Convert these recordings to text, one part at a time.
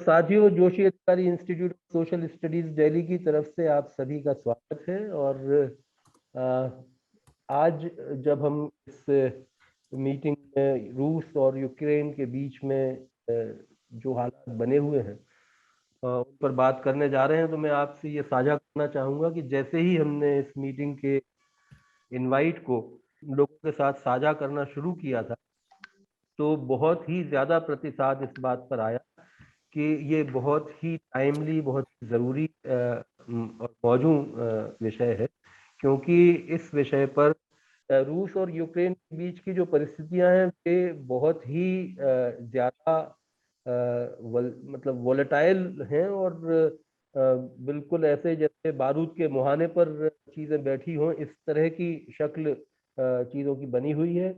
साथियों, जोशी अधिकारी institute of social studies Delhi की तरफ से आप सभी का स्वागत है। और आज जब हम इस मीटिंग में रूस और यूक्रेन के बीच में जो हालात बने हुए हैं उन पर बात करने जा रहे हैं, तो मैं आपसे ये साझा करना चाहूँगा कि जैसे ही हमने इस मीटिंग के इनवाइट को लोगों के साथ साझा करना शुरू किया था, तो बहुत ही ज़्यादा प्रतिसाद इस बात पर आया कि ये बहुत ही टाइमली, बहुत ज़रूरी और मौजू विषय है, क्योंकि इस विषय पर रूस और यूक्रेन के बीच की जो परिस्थितियां हैं वे बहुत ही ज़्यादा मतलब वोलेटाइल हैं और बिल्कुल ऐसे जैसे बारूद के मुहाने पर चीज़ें बैठी हों, इस तरह की शक्ल चीज़ों की बनी हुई है।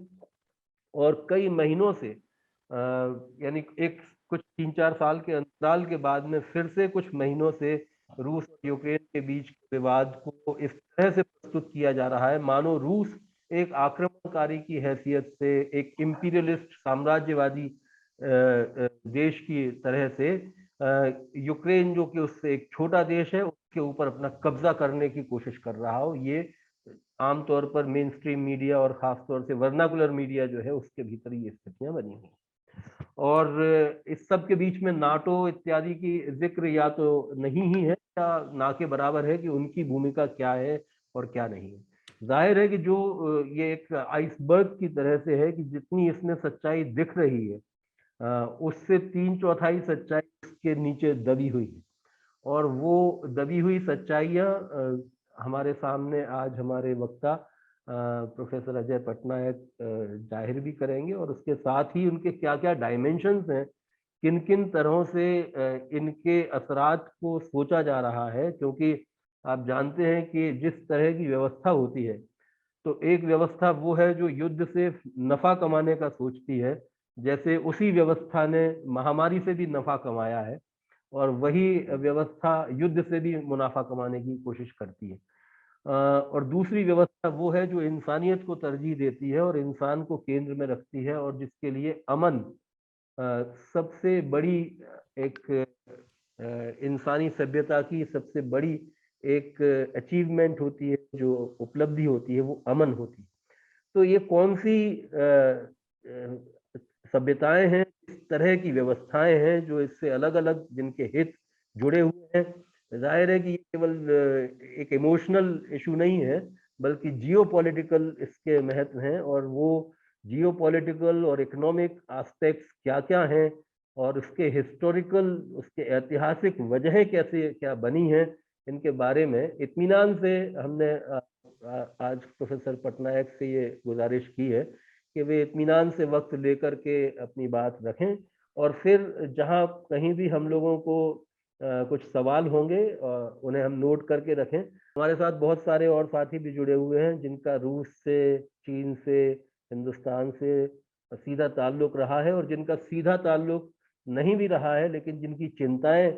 और कई महीनों से यानी एक कुछ 3-4 साल के अंतराल के बाद में फिर से कुछ महीनों से रूस और यूक्रेन के बीच के विवाद को इस तरह से प्रस्तुत किया जा रहा है मानो रूस एक आक्रमणकारी की हैसियत से, एक इंपीरियलिस्ट साम्राज्यवादी देश की तरह से यूक्रेन, जो कि उससे एक छोटा देश है, उसके ऊपर अपना कब्जा करने की कोशिश कर रहा हो। ये आमतौर पर मेन स्ट्रीम मीडिया और खासतौर से वर्नाकुलर मीडिया जो है उसके भीतर ये स्थितियां बनी हुई। और इस सब के बीच में नाटो इत्यादि की जिक्र या तो नहीं ही है या ना के बराबर है कि उनकी भूमिका क्या है और क्या नहीं है। जाहिर है कि जो ये एक आइसबर्ग की तरह से है कि जितनी इसमें सच्चाई दिख रही है उससे 3/4 सच्चाई इसके नीचे दबी हुई है। और वो दबी हुई सच्चाइयाँ हमारे सामने आज हमारे वक्ता प्रोफेसर अजय पटनायक जाहिर भी करेंगे, और उसके साथ ही उनके क्या क्या डायमेंशंस हैं, किन किन तरहों से इनके असरात को सोचा जा रहा है। क्योंकि आप जानते हैं कि जिस तरह की व्यवस्था होती है, तो एक व्यवस्था वो है जो युद्ध से नफा कमाने का सोचती है, जैसे उसी व्यवस्था ने महामारी से भी नफा कमाया है, और वही व्यवस्था युद्ध से भी मुनाफा कमाने की कोशिश करती है। और दूसरी व्यवस्था वो है जो इंसानियत को तरजीह देती है और इंसान को केंद्र में रखती है, और जिसके लिए अमन सबसे बड़ी एक इंसानी सभ्यता की सबसे बड़ी एक अचीवमेंट होती है, जो उपलब्धि होती है, वो अमन होती है। तो ये कौन सी सभ्यताएं हैं, इस तरह की व्यवस्थाएं हैं जो इससे अलग अलग, जिनके हित जुड़े हुए हैं। जाहिर है कि ये केवल एक इमोशनल इशू नहीं है, बल्कि जियो पॉलिटिकल इसके महत्व हैं। और वो जियो पॉलिटिकल और इकोनॉमिक एस्पेक्ट्स क्या क्या हैं, और उसके हिस्टोरिकल, उसके ऐतिहासिक वजहें कैसे क्या बनी हैं, इनके बारे में इत्मीनान से हमने आज प्रोफेसर पटनायक से ये गुजारिश की है कि वे इत्मीनान से वक्त लेकर के अपनी बात रखें, और फिर जहां कहीं भी हम लोगों को कुछ सवाल होंगे उन्हें हम नोट करके रखें। हमारे साथ बहुत सारे और साथी भी जुड़े हुए हैं जिनका रूस से, चीन से, हिंदुस्तान से सीधा ताल्लुक रहा है, और जिनका सीधा ताल्लुक नहीं भी रहा है, लेकिन जिनकी चिंताएं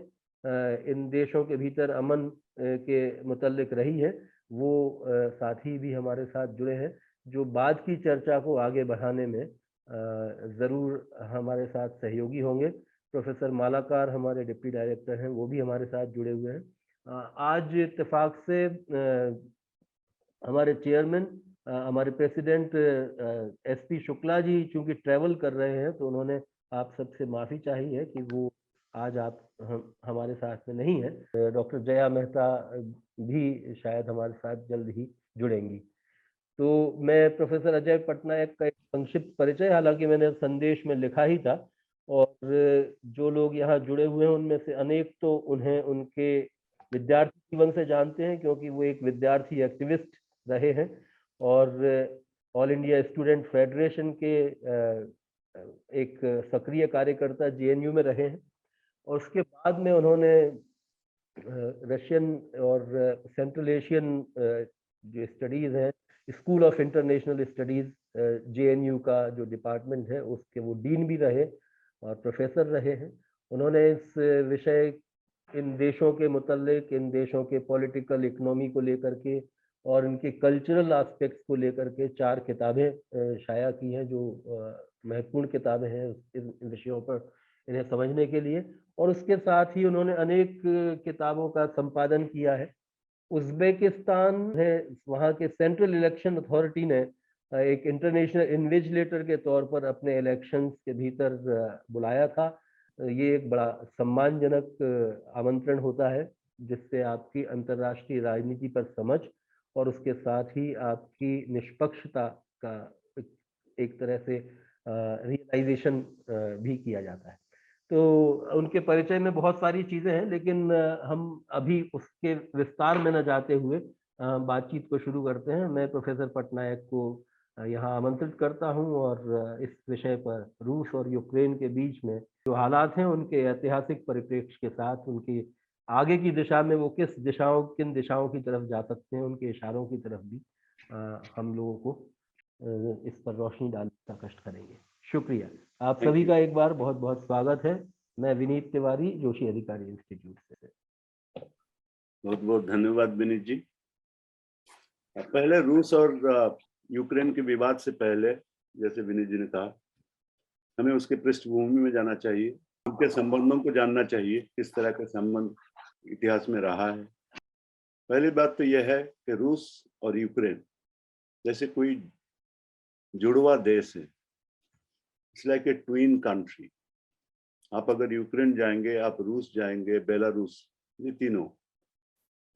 इन देशों के भीतर अमन के मुतल्लिक रही है, वो साथी भी हमारे साथ जुड़े हैं, जो बाद की चर्चा को आगे बढ़ाने में ज़रूर हमारे साथ सहयोगी होंगे। प्रोफेसर मालाकार हमारे डिप्टी डायरेक्टर हैं, वो भी हमारे साथ जुड़े हुए हैं। आज इत्तेफाक से हमारे चेयरमैन, हमारे प्रेसिडेंट एसपी शुक्ला जी चूंकि ट्रैवल कर रहे हैं, तो उन्होंने आप सबसे माफ़ी चाहिए है कि वो आज हमारे साथ में नहीं है। डॉक्टर जया मेहता भी शायद हमारे साथ जल्द ही जुड़ेंगी। तो मैं प्रोफेसर अजय पटनायक का एक संक्षिप्त परिचय, हालांकि मैंने संदेश में लिखा ही था, और जो लोग यहाँ जुड़े हुए हैं उनमें से अनेक तो उन्हें उनके विद्यार्थी जीवन से जानते हैं, क्योंकि वो एक विद्यार्थी एक्टिविस्ट रहे हैं और ऑल इंडिया स्टूडेंट फेडरेशन के एक सक्रिय कार्यकर्ता जेएनयू में रहे हैं। और उसके बाद में उन्होंने रशियन और सेंट्रल एशियन जो स्टडीज़ हैं, school of international studies JNU का जो डिपार्टमेंट है उसके वो डीन भी रहे और प्रोफेसर रहे हैं। उन्होंने इस विषय, इन देशों के मुतल्लिक, इन देशों के पॉलिटिकल इकोनॉमी को लेकर के और इनके कल्चरल एस्पेक्ट्स को लेकर के 4 किताबें शाया की हैं, जो महत्वपूर्ण किताबें हैं इन विषयों पर इन्हें समझने के लिए। और उसके साथ ही उन्होंने अनेक किताबों का संपादन किया है। उज़्बेकिस्तान है, वहाँ के सेंट्रल इलेक्शन अथॉरिटी ने एक इंटरनेशनल इन्विजिलेटर के तौर पर अपने इलेक्शंस के भीतर बुलाया था। ये एक बड़ा सम्मानजनक आमंत्रण होता है, जिससे आपकी अंतर्राष्ट्रीय राजनीति पर समझ और उसके साथ ही आपकी निष्पक्षता का एक तरह से रियलाइजेशन भी किया जाता है। तो उनके परिचय में बहुत सारी चीजें हैं, लेकिन हम अभी उसके विस्तार में न जाते हुए बातचीत को शुरू करते हैं। मैं प्रोफेसर पटनायक को यहाँ आमंत्रित करता हूँ और इस विषय पर रूस और यूक्रेन के बीच में जो हालात हैं उनके ऐतिहासिक परिप्रेक्ष्य के साथ उनकी आगे की दिशा में वो किन दिशाओं की तरफ जा सकते हैं, उनके इशारों की तरफ भी हम लोगों को इस पर रोशनी डालने का कष्ट करेंगे। शुक्रिया। आप सभी का एक बार बहुत बहुत स्वागत है। मैं विनीत तिवारी, जोशी अधिकारी इंस्टीट्यूट से। बहुत बहुत धन्यवाद विनीत जी। पहले रूस और यूक्रेन के विवाद से पहले, जैसे विनीत जी ने कहा, हमें उसके पृष्ठभूमि में जाना चाहिए, उनके संबंधों को जानना चाहिए, किस तरह का संबंध इतिहास में रहा है। पहली बात तो यह है कि रूस और यूक्रेन जैसे कोई जुड़वा देश है, it's like a twin country. आप अगर यूक्रेन जाएंगे, आप रूस जाएंगे, बेलारूस, ये तीनों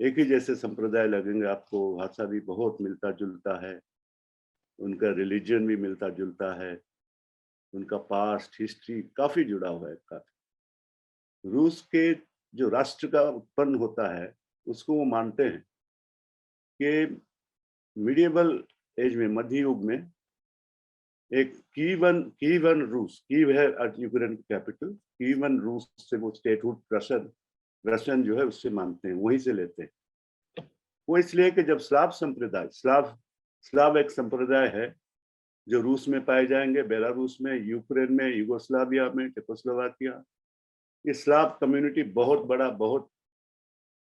एक ही जैसे संप्रदाय लगेंगे आपको। भाषा भी बहुत मिलता जुलता है, उनका रिलीजन भी मिलता जुलता है, उनका पास्ट हिस्ट्री काफी जुड़ा हुआ है काफी। रूस के जो राष्ट्र का उत्पन्न होता है उसको वो मानते हैं कि मिडिएवल एज में, मध्य युग में, एक कीवन रूस, कीव है यूक्रेन की कैपिटल, कीवन रूस से वो स्टेटहुड रशियन जो है उससे मानते हैं, वहीं से लेते हैं। वो इसलिए कि जब स्लाव संप्रदाय, स्लाव एक संप्रदाय है जो रूस में पाए जाएंगे, बेलारूस में, यूक्रेन में, युगोस्लाविया में, चेकोस्लोवाकिया, ये स्लाव कम्युनिटी बहुत बड़ा, बहुत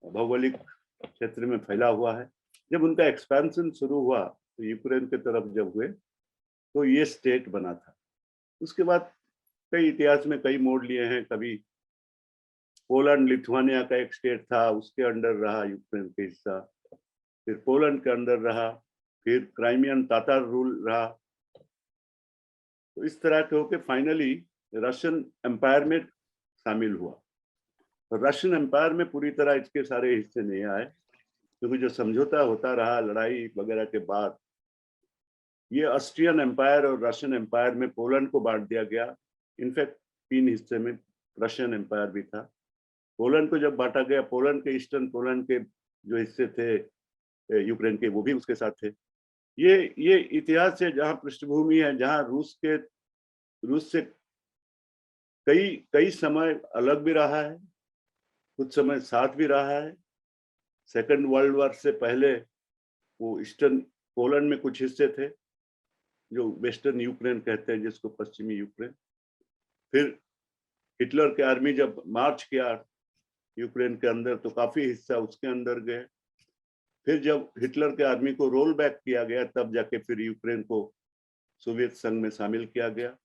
भौगोलिक क्षेत्र में फैला हुआ है। जब उनका एक्सपेंशन शुरू हुआ तो यूक्रेन की तरफ जब हुए तो ये स्टेट बना था। उसके बाद कई इतिहास में कई मोड़ लिए हैं। कभी पोलैंड लिथुआनिया का एक स्टेट था, उसके अंडर रहा यूक्रेन का हिस्सा, फिर पोलैंड के अंदर रहा, फिर क्राइमियन तातार रूल रहा। तो इस तरह के होके फाइनली रशियन एम्पायर में शामिल हुआ। तो रशियन एम्पायर में पूरी तरह इसके सारे हिस्से नहीं आए, क्योंकि जो समझौता होता रहा लड़ाई वगैरह के बाद, ये ऑस्ट्रियन एम्पायर और रशियन एम्पायर में पोलैंड को बांट दिया गया। इनफैक्ट 3 हिस्से में रशियन एम्पायर भी था। पोलैंड को जब बांटा गया, पोलैंड के ईस्टर्न पोलैंड के जो हिस्से थे यूक्रेन के, वो भी उसके साथ थे। ये इतिहास है जहाँ पृष्ठभूमि है, जहाँ रूस से कई समय अलग भी रहा है, कुछ समय साथ भी रहा है। सेकंड वर्ल्ड वॉर से पहले वो ईस्टर्न पोलैंड में कुछ हिस्से थे जो वेस्टर्न यूक्रेन कहते हैं, जिसको पश्चिमी यूक्रेन। फिर हिटलर के आर्मी जब मार्च किया यूक्रेन के अंदर तो काफी हिस्सा उसके अंदर गए। फिर जब हिटलर के आर्मी को रोल बैक किया गया तब जाके फिर यूक्रेन को सोवियत संघ में शामिल किया गया,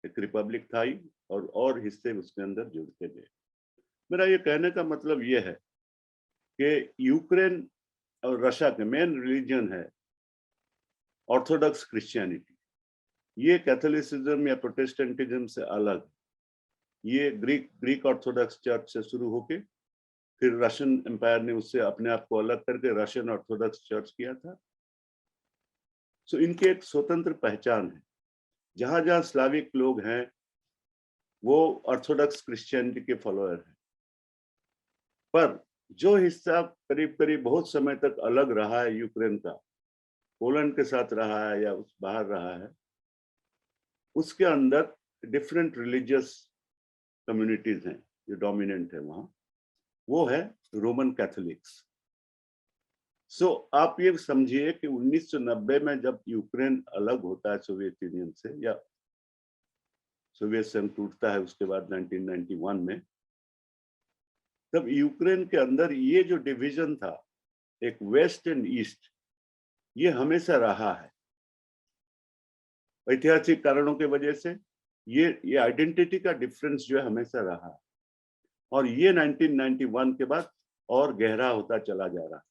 एक रिपब्लिक था ही, और हिस्से उसके अंदर जुड़ते गए। मेरा ये कहने का मतलब ये है कि यूक्रेन और रशिया के मेन रिलीजन है ऑर्थोडॉक्स क्रिश्चियनिटी। ये कैथोलिसिज्म या प्रोटेस्टेंटिज्म से अलग। ये ग्रीक ऑर्थोडॉक्स चर्च से शुरू होके फिर रशियन एम्पायर ने उससे अपने आप को अलग करके रशियन ऑर्थोडॉक्स चर्च किया था। सो इनकी एक स्वतंत्र पहचान है। जहां जहां स्लाविक लोग हैं वो ऑर्थोडॉक्स क्रिश्चियनिटी के फॉलोअर हैं। पर जो हिस्सा करीब करीब बहुत समय तक अलग रहा है यूक्रेन का, पोलैंड के साथ रहा है या उस बाहर रहा है, उसके अंदर डिफरेंट रिलीजियस कम्युनिटीज हैं जो डोमिनेंट है वहां, वो है रोमन कैथोलिक्स। सो आप ये समझिए कि 1990 में जब यूक्रेन अलग होता है सोवियत यूनियन से, या सोवियत संघ टूटता है उसके बाद 1991 में, तब यूक्रेन के अंदर ये जो डिवीजन था, एक वेस्ट एंड ईस्ट, ये हमेशा रहा है। ऐतिहासिक कारणों के वजह से ये आइडेंटिटी का डिफरेंस जो है हमेशा रहा है। और ये 1991 के बाद और गहरा होता चला जा रहा है,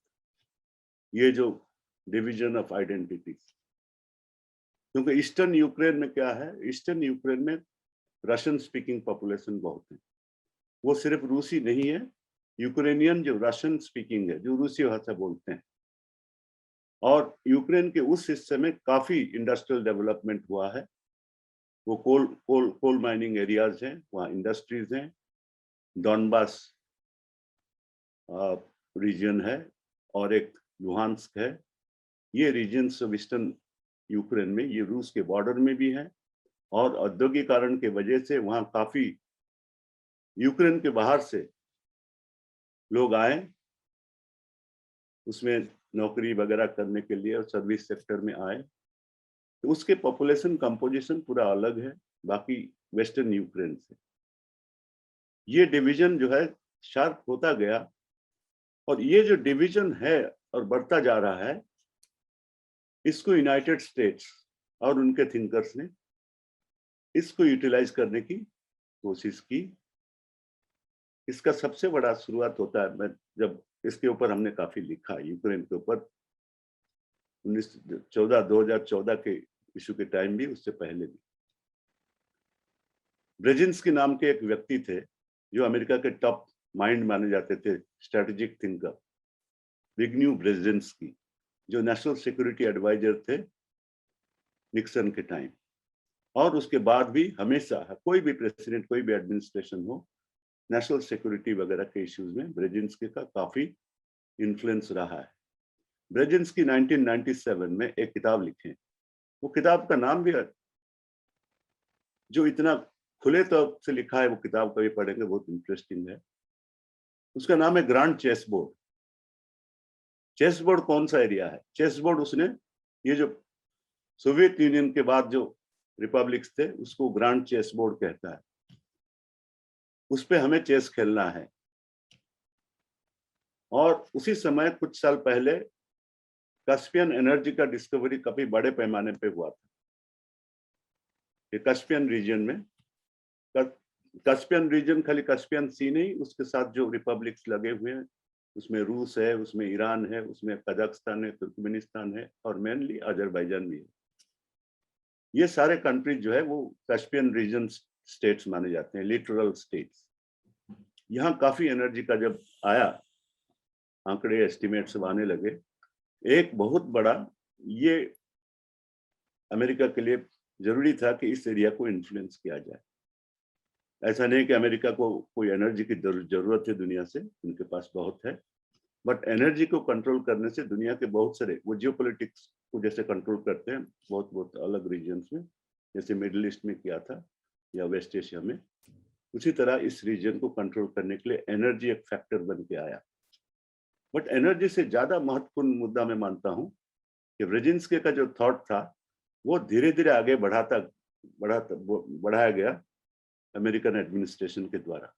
ये जो डिवीजन ऑफ आइडेंटिटी। क्योंकि ईस्टर्न यूक्रेन में क्या है, ईस्टर्न यूक्रेन में रशियन स्पीकिंग पॉपुलेशन बहुत है। वो सिर्फ रूसी नहीं है, यूक्रेनियन जो रशियन स्पीकिंग है, जो रूसी भाषा बोलते हैं। और यूक्रेन के उस हिस्से में काफी इंडस्ट्रियल डेवलपमेंट हुआ है। वो कोल माइनिंग एरियाज हैं, वहाँ इंडस्ट्रीज हैं। डॉनबास रीजन है और एक लुहांस्क है। ये रीजन्स ऑफ ईस्टर्न यूक्रेन में, ये रूस के बॉर्डर में भी है। और औद्योगिकरण के वजह से वहाँ काफी यूक्रेन के बाहर से लोग आए उसमें नौकरी वगैरह करने के लिए और सर्विस सेक्टर में आए। तो उसके पॉपुलेशन कंपोजिशन पूरा अलग है बाकी वेस्टर्न यूक्रेन से। ये डिवीजन जो है शार्प होता गया, और ये जो डिवीजन है और बढ़ता जा रहा है, इसको यूनाइटेड स्टेट्स और उनके थिंकर्स ने इसको यूटिलाइज करने की कोशिश की। इसका सबसे बड़ा शुरुआत होता है, मैं जब इसके ऊपर हमने काफी लिखा यूक्रेन के ऊपर 2014 के इशू के टाइम भी, उससे पहले भी। ब्रेजिंस्की नाम के एक व्यक्ति थे जो अमेरिका के टॉप माइंड माने जाते थे, स्ट्रेटेजिक थिंकर, जिग्न्यू ब्रेजिंस्की, जो नेशनल सिक्योरिटी एडवाइजर थे निक्सन के टाइम। और उसके बाद भी हमेशा कोई भी प्रेसिडेंट, कोई भी एडमिनिस्ट्रेशन हो, नेशनल सिक्योरिटी वगैरह के इश्यूज में ब्रेजिंस्की का काफी इन्फ्लुएंस रहा है। ब्रेजिंस्की 1997 में एक किताब लिखे, वो किताब का नाम भी जो इतना खुले तौर से लिखा है, वो किताब कभी पढ़ेंगे, बहुत इंटरेस्टिंग है। उसका नाम है grand chess board. Chess board कौन सा एरिया है? चेस बोर्ड उसने, ये जो सोवियत यूनियन के बाद जो रिपब्लिक्स थे उसको ग्रांड चेस बोर्ड कहता है। उस पे हमें चेस खेलना है। और उसी समय कुछ साल पहले कस्पियन एनर्जी का डिस्कवरी काफी बड़े पैमाने पे हुआ था। ये कस्पियन रीजन में, कस्पियन रीजन खाली कस्पियन सी नहीं, उसके साथ जो रिपब्लिक्स लगे हुए हैं, उसमें रूस है, उसमें ईरान है, उसमें कजाकिस्तान है, तुर्कमेनिस्तान है, और मेनली अजरबैजान भी है। ये सारे कंट्रीज जो है वो कस्पियन रीजन स्टेट्स माने जाते हैं, लिटरल स्टेट्स। यहाँ काफी एनर्जी का जब आया, आंकड़े एस्टिमेट सब आने लगे, एक बहुत बड़ा, ये अमेरिका के लिए जरूरी था कि इस एरिया को इन्फ्लुएंस किया जाए। ऐसा नहीं कि अमेरिका को कोई एनर्जी की जरूरत है दुनिया से, उनके पास बहुत है, बट एनर्जी को कंट्रोल करने से दुनिया के बहुत सारे, वो जियोपॉलिटिक्स को जैसे कंट्रोल करते हैं बहुत बहुत अलग रीजन्स में, जैसे मिडिल ईस्ट में किया था या वेस्ट एशिया में, उसी तरह इस रीजन को कंट्रोल करने के लिए एनर्जी एक फैक्टर बन के आया। बट एनर्जी से ज्यादा महत्वपूर्ण मुद्दा मैं मानता हूँ कि ब्रेजिंस्की का जो थॉट था वो धीरे धीरे आगे बढ़ाया गया अमेरिकन एडमिनिस्ट्रेशन के द्वारा।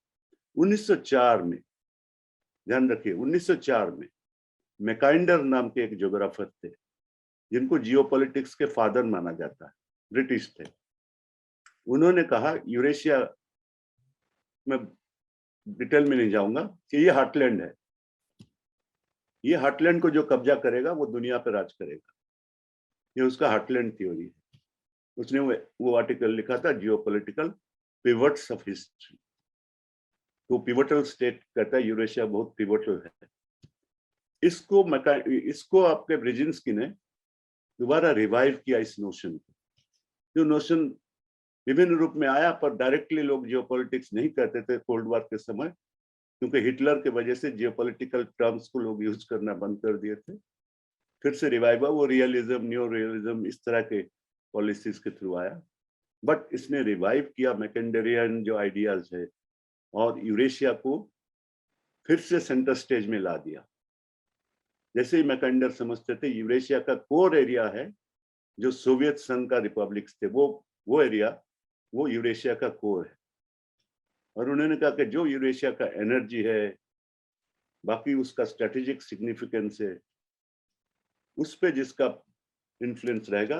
1904 में, ध्यान रखिए, 1904 में मैकाइंडर नाम के एक ज्योग्राफर थे जिनको जियोपॉलिटिक्स के फादर माना जाता है, ब्रिटिश थे। उन्होंने कहा, यूरेशिया में डिटेल में नहीं जाऊंगा, कि ये हार्टलैंड है, ये हार्टलैंड को जो कब्जा करेगा वो दुनिया पर राज करेगा। ये उसका हार्टलैंड थ्योरी है। उसने वो आर्टिकल लिखा था, जियोपॉलिटिकल पिवट्स ऑफ हिस्ट्री। तो पिवटल स्टेट कहता है, यूरेशिया बहुत पिवटल है। इसको आपके ब्रेजिंस्की ने दोबारा रिवाइव किया, इस नोशन को। जो नोशन विभिन्न रूप में आया, पर डायरेक्टली लोग जियोपॉलिटिक्स नहीं कहते थे कोल्ड वॉर के समय, क्योंकि हिटलर के वजह से जियोपॉलिटिकल टर्म्स को लोग यूज करना बंद कर दिए थे। फिर से रिवाइव हुआ, वो रियलिज्म, न्यू रियलिज्म, इस तरह के पॉलिसीज के थ्रू आया। बट इसने रिवाइव किया मैकेंडरियन जो आइडियाज है, और यूरेशिया को फिर से सेंटर स्टेज में ला दिया। जैसे ही मैकेंडर समझते थे यूरेशिया का कोर एरिया है, जो सोवियत संघ का रिपब्लिक्स थे, वो एरिया, वो यूरेशिया का कोर है। और उन्होंने कहा कि जो यूरेशिया का एनर्जी है, बाकी उसका स्ट्रेटेजिक सिग्निफिकेंस है, उस पे जिसका इन्फ्लुएंस रहेगा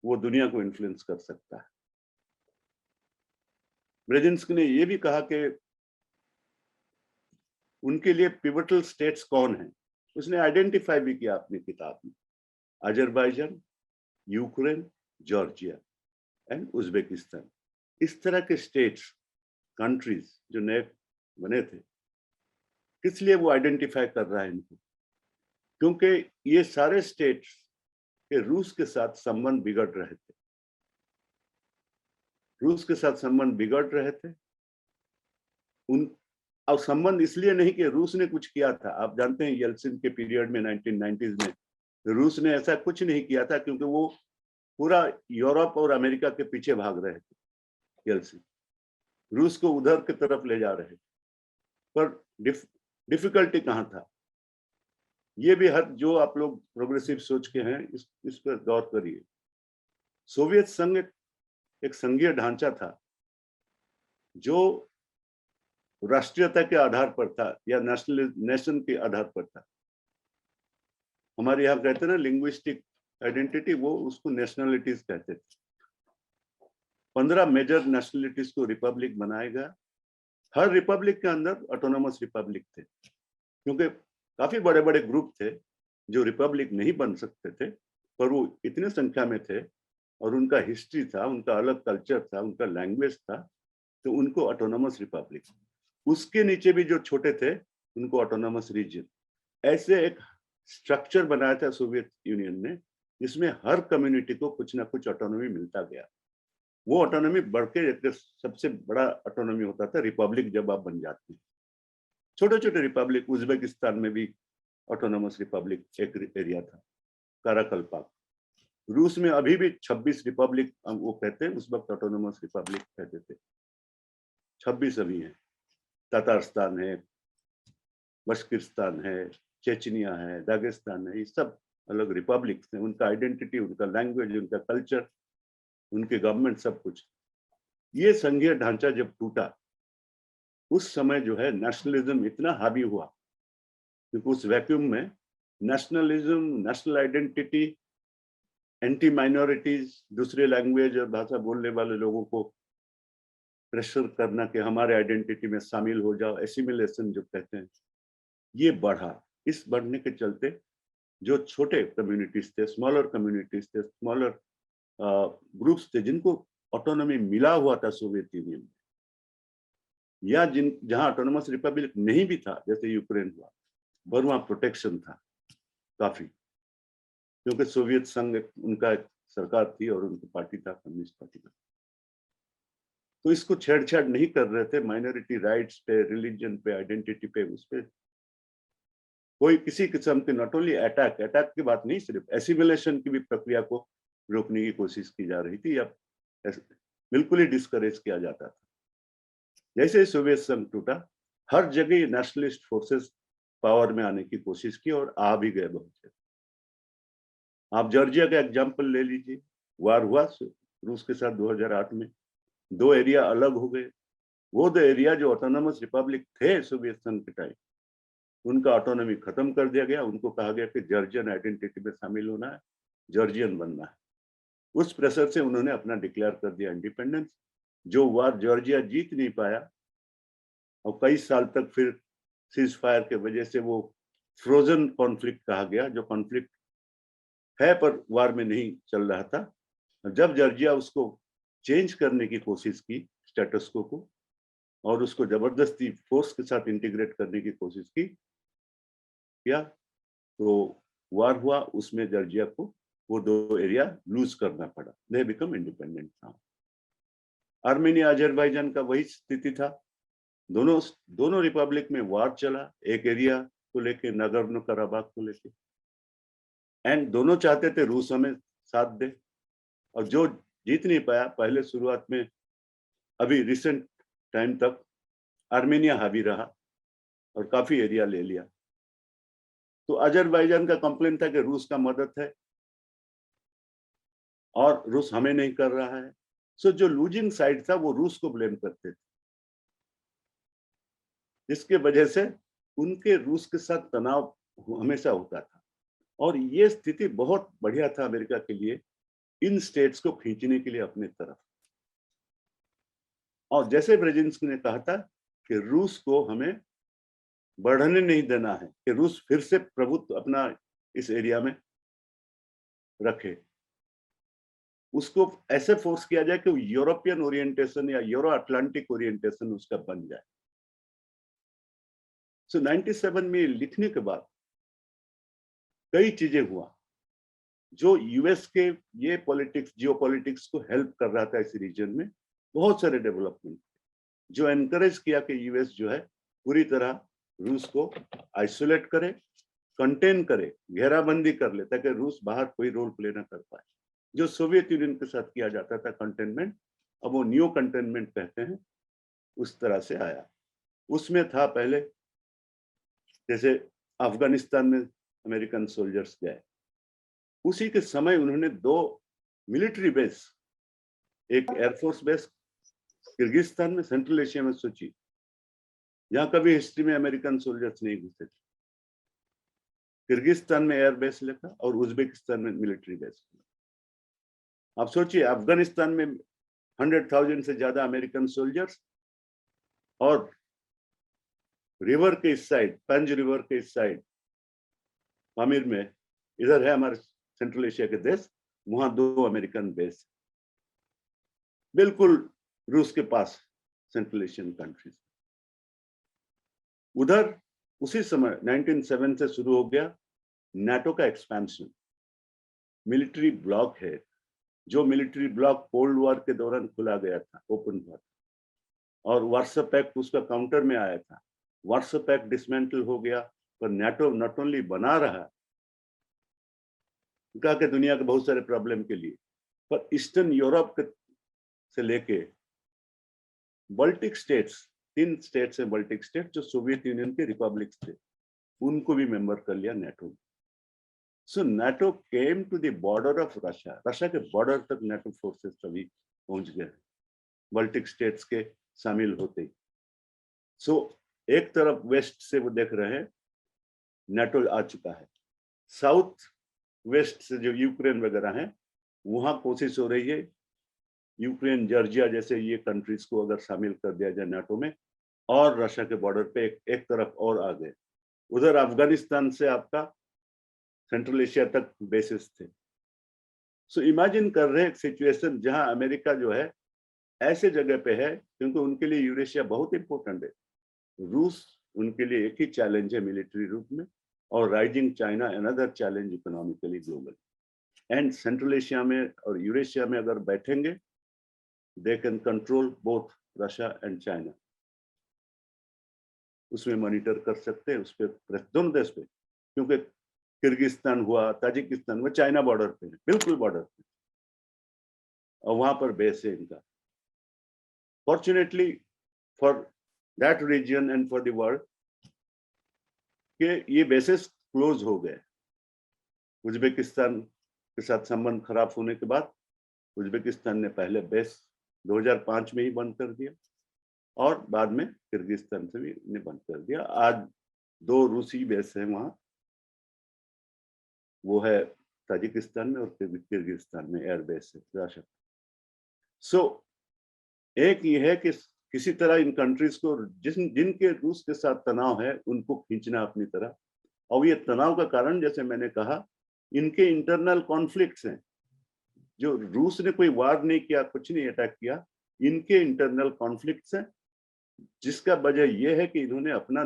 वो दुनिया को इन्फ्लुएंस कर सकता है। ब्रेजिंस्की ने ये भी कहा कि उनके लिए पिवटल स्टेट्स कौन है, उसने आइडेंटिफाई भी किया अपनी किताब में। Azerbaijan, Ukraine, Georgia and Uzbekistan, इस तरह के स्टेट्स, कंट्रीज जो नए बने थे। किस लिए वो आइडेंटिफाई कर रहा है इनको? क्योंकि ये सारे स्टेट्स के रूस के साथ संबंध बिगड़ रहे थे। रूस के साथ संबंध बिगड़ रहे थे उन, और संबंध इसलिए नहीं कि रूस ने कुछ किया था। आप जानते हैं येल्सिन के पीरियड में 1990s में रूस ने ऐसा कुछ नहीं किया था, क्योंकि वो पूरा यूरोप और अमेरिका के पीछे भाग रहे थे। येल्सिन रूस को उधर की तरफ ले जा रहे थे, पर डिफिकल्टी कहाँ था? ये भी हर जो आप लोग प्रोग्रेसिव सोच के हैं इस पर गौर करिए। सोवियत संघ एक संघीय ढांचा था जो राष्ट्रीयता के आधार पर था या नेशन के आधार पर था। हमारे यहाँ कहते हैं ना लिंग्विस्टिक आइडेंटिटी, वो उसको नेशनलिटीज कहते थे। 15 मेजर नेशनलिटीज को रिपब्लिक बनाएगा। हर रिपब्लिक के अंदर ऑटोनोमस रिपब्लिक थे, क्योंकि काफी बड़े बड़े ग्रुप थे जो रिपब्लिक नहीं बन सकते थे, पर वो इतने संख्या में थे और उनका हिस्ट्री था, उनका अलग कल्चर था, उनका लैंग्वेज था, तो उनको ऑटोनोमस रिपब्लिक। उसके नीचे भी जो छोटे थे उनको ऑटोनोमस रीजन। ऐसे एक स्ट्रक्चर बनाया था सोवियत यूनियन ने, जिसमें हर कम्युनिटी को कुछ ना कुछ ऑटोनॉमी मिलता गया। वो ऑटोनॉमी बढ़ के सबसे बड़ा ऑटोनॉमी होता था रिपब्लिक जब आप बन जाते हैं। छोटे छोटे रिपब्लिक, उज्बेकिस्तान में भी ऑटोनोमस रिपब्लिक एक एरिया था, काराकल्पाक। रूस में अभी भी 26 रिपब्लिक वो कहते हैं, उस वक्त ऑटोनोमस रिपब्लिक कहते थे। 26 अभी हैं। तातारस्तान है, बश्किस्तान है, चेचनिया है, दागिस्तान है, ये सब अलग रिपब्लिक्स हैं। उनका आइडेंटिटी, उनका लैंग्वेज, उनका कल्चर, उनके गवर्नमेंट, सब कुछ। ये संघीय ढांचा जब टूटा, उस समय जो है नेशनलिज्म इतना हावी हुआ, क्योंकि उस वैक्यूम में nationalism, national identity, anti minorities, दूसरे लैंग्वेज और भाषा बोलने वाले लोगों को प्रेशर करना कि हमारे आइडेंटिटी में शामिल हो जाओ, एसिमिलेशन जो कहते हैं, ये बढ़ा। इस बढ़ने के चलते जो छोटे कम्युनिटीज थे, स्मॉलर कम्युनिटीज थे, स्मॉलर ग्रुप्स थे, जिनको ऑटोनॉमी मिला हुआ था सोवियत यूनियन में, या जहां ऑटोनोमस रिपब्लिक नहीं भी था, जैसे यूक्रेन हुआ, पर वहां प्रोटेक्शन था काफी, क्योंकि सोवियत संघ उनका एक सरकार थी और उनकी पार्टी था, कम्युनिस्ट पार्टी का। तो इसको छेड़छाड़ नहीं कर रहे थे। माइनॉरिटी राइट्स पे, रिलीजन पे, आइडेंटिटी पे, उस पे कोई किसी किस्म के नॉट ओनली अटैक की बात नहीं, सिर्फ एसिमिलेशन की भी प्रक्रिया को रोकने की कोशिश की जा रही थी, या बिल्कुल ही डिस्करेज किया जाता था। जैसे ही सोवियत संघ टूटा, हर जगह नेशनलिस्ट फोर्सेस पावर में आने की कोशिश की और आ भी गए बहुत से। आप जॉर्जिया का एग्जाम्पल ले लीजिए, वार हुआ रूस के साथ 2008 में, 2 एरिया अलग हो गए। वो 2 एरिया जो ऑटोनोमस रिपब्लिक थे सोवियत संघ के टाइम, उनका ऑटोनॉमी खत्म कर दिया गया। उनको कहा गया कि जॉर्जियन आइडेंटिटी में शामिल होना है, जॉर्जियन बनना है। उस प्रेशर से उन्होंने अपना डिक्लेयर कर दिया इंडिपेंडेंस। जो वार जॉर्जिया जीत नहीं पाया और कई साल तक फिर सीज फायर के वजह से वो फ्रोजन कॉन्फ्लिक्ट कहा गया, जो कॉन्फ्लिक्ट है पर वार में नहीं चल रहा था। जब जॉर्जिया उसको चेंज करने की कोशिश की, स्टेटस को, और उसको जबरदस्ती फोर्स के साथ इंटीग्रेट करने की कोशिश की, किया, तो वार हुआ। उसमें जॉर्जिया को वो 2 एरिया लूज करना पड़ा। They become independent now. Armenia, Azerbaijan का वही स्थिति था। दोनों रिपब्लिक में वार चला, एक एरिया को लेके, नागोर्नो कराबाख को लेके, एंड दोनों चाहते थे रूस हमें साथ दे, और जो जीत नहीं पाया। पहले शुरुआत में, अभी रिसेंट टाइम तक आर्मेनिया हावी रहा और काफी एरिया ले लिया। तो अजरबैजान का कंप्लेन था कि रूस का मदद है और रूस हमें नहीं कर रहा है। सो जो लूजिंग साइड था वो रूस को ब्लेम करते थे, जिसके वजह से उनके रूस के साथ तनाव हमेशा होता था। और ये स्थिति बहुत बढ़िया था अमेरिका के लिए, इन स्टेट्स को खींचने के लिए अपने तरफ। और जैसे ब्रेजिंस्की ने कहा था कि रूस को हमें बढ़ने नहीं देना है कि रूस फिर से प्रभुत्व अपना इस एरिया में रखे। उसको ऐसे फोर्स किया जाए कि यूरोपियन ओरिएंटेशन या यूरो अटलांटिक ओरिएंटेशन उसका बन जाए। सो 97 में लिखने के बाद कई चीजें हुआ जो यूएस के ये पॉलिटिक्स, जियो पॉलिटिक्स को हेल्प कर रहा था इस रीजन में। बहुत सारे डेवलपमेंट जो एनकरेज किया कि यूएस जो है पूरी तरह रूस को आइसोलेट करे, कंटेन करे, घेराबंदी कर ले, ताकि रूस बाहर कोई रोल प्ले ना कर पाए। जो सोवियत यूनियन के साथ किया जाता था कंटेनमेंट, अब वो न्यू कंटेनमेंट कहते हैं, उस तरह से आया। उसमें था पहले जैसे अफगानिस्तान में अमेरिकन सोल्जर्स गए, उसी के समय उन्होंने 2 मिलिट्री बेस, एक एयरफोर्स बेस किर्गिस्तान में, सेंट्रल एशिया में, सोची, जहां कभी हिस्ट्री में अमेरिकन सोल्जर्स नहीं घुसे थे। किर्गिस्तान में एयर बेस लिखा और उज्बेकिस्तान में मिलिट्री बेस। आप सोचिए अफगानिस्तान में 100,000 से ज्यादा अमेरिकन सोल्जर्स, और रिवर के इस साइड, पंज रिवर के इस साइड पामीर में, इधर है हमारे सेंट्रल एशिया के देश, वहां 2 अमेरिकन बेस, बिल्कुल रूस के पास, सेंट्रल एशियन कंट्रीज। उधर उसी समय 1907 से शुरू हो गया नाटो का एक्सपेंशन। मिलिट्री ब्लॉक है, जो मिलिट्री ब्लॉक कोल्ड वॉर के दौरान खुला गया था, ओपन था, और वार्सो पैक्ट उसका काउंटर में आया था। वार्सो पैक्ट डिसमेंटल हो गया, पर नाटो नॉट ओनली बना रहा, कहा कि दुनिया के बहुत सारे प्रॉब्लम के लिए, पर ईस्टर्न यूरोप से लेके बाल्टिक स्टेट्स, 3 स्टेट्स है बाल्टिक स्टेट जो सोवियत यूनियन के रिपब्लिक्स थे, उनको भी मेंबर कर लिया NATO. So NATO came to the border of Russia, Russia के बॉर्डर तक नाटो फोर्सेस सभी पहुंच गए, बाल्टिक स्टेट्स के शामिल होते ही। सो एक तरफ वेस्ट से वो देख रहे हैं नाटो आ चुका है, साउथ वेस्ट से जो यूक्रेन वगैरह है, वहां कोशिश हो रही है यूक्रेन, जॉर्जिया जैसे ये कंट्रीज को अगर शामिल कर दिया जाए नाटो में, और रशिया के बॉर्डर पे एक तरफ और आ गए। उधर अफगानिस्तान से आपका सेंट्रल एशिया तक बेसिस थे। सो इमेजिन कर रहे हैं एक सिचुएशन जहां अमेरिका जो है ऐसे जगह पे है, क्योंकि उनके लिए यूरेशिया बहुत इंपॉर्टेंट है। रूस उनके लिए एक ही चैलेंज है मिलिट्री रूप में, और rising China another challenge economically global. And central Asia में और यूरेशिया में अगर बैठेंगे, they can control both Russia and China. उसमें मॉनिटर कर सकते हैं, उस पर दोनों देश पे, क्योंकि किर्गिस्तान हुआ, ताजिकिस्तान हुआ, चाइना बॉर्डर पे है, बिल्कुल बॉर्डर पे, और वहां पर बेस है इनका। Fortunately for that reason and for the world कि ये बेसिस क्लोज हो गए। उज्बेकिस्तान के साथ संबंध खराब होने के बाद उज्बेकिस्तान ने पहले बेस 2005 में ही बंद कर दिया, और बाद में किर्गिस्तान से भी ने बंद कर दिया। आज 2 रूसी बेस हैं वहां, वो है ताजिकिस्तान में और किर्गिस्तान में एयर बेस है। सो एक ये है कि किसी तरह इन कंट्रीज को, जिनके रूस के साथ तनाव है, उनको खींचना अपनी तरह। और ये तनाव का कारण, जैसे मैंने कहा, इनके इंटरनल कॉन्फ्लिक्ट्स हैं। जो रूस ने कोई वार नहीं किया, कुछ नहीं अटैक किया, इनके इंटरनल कॉन्फ्लिक्ट्स हैं, जिसका वजह यह है कि इन्होंने अपना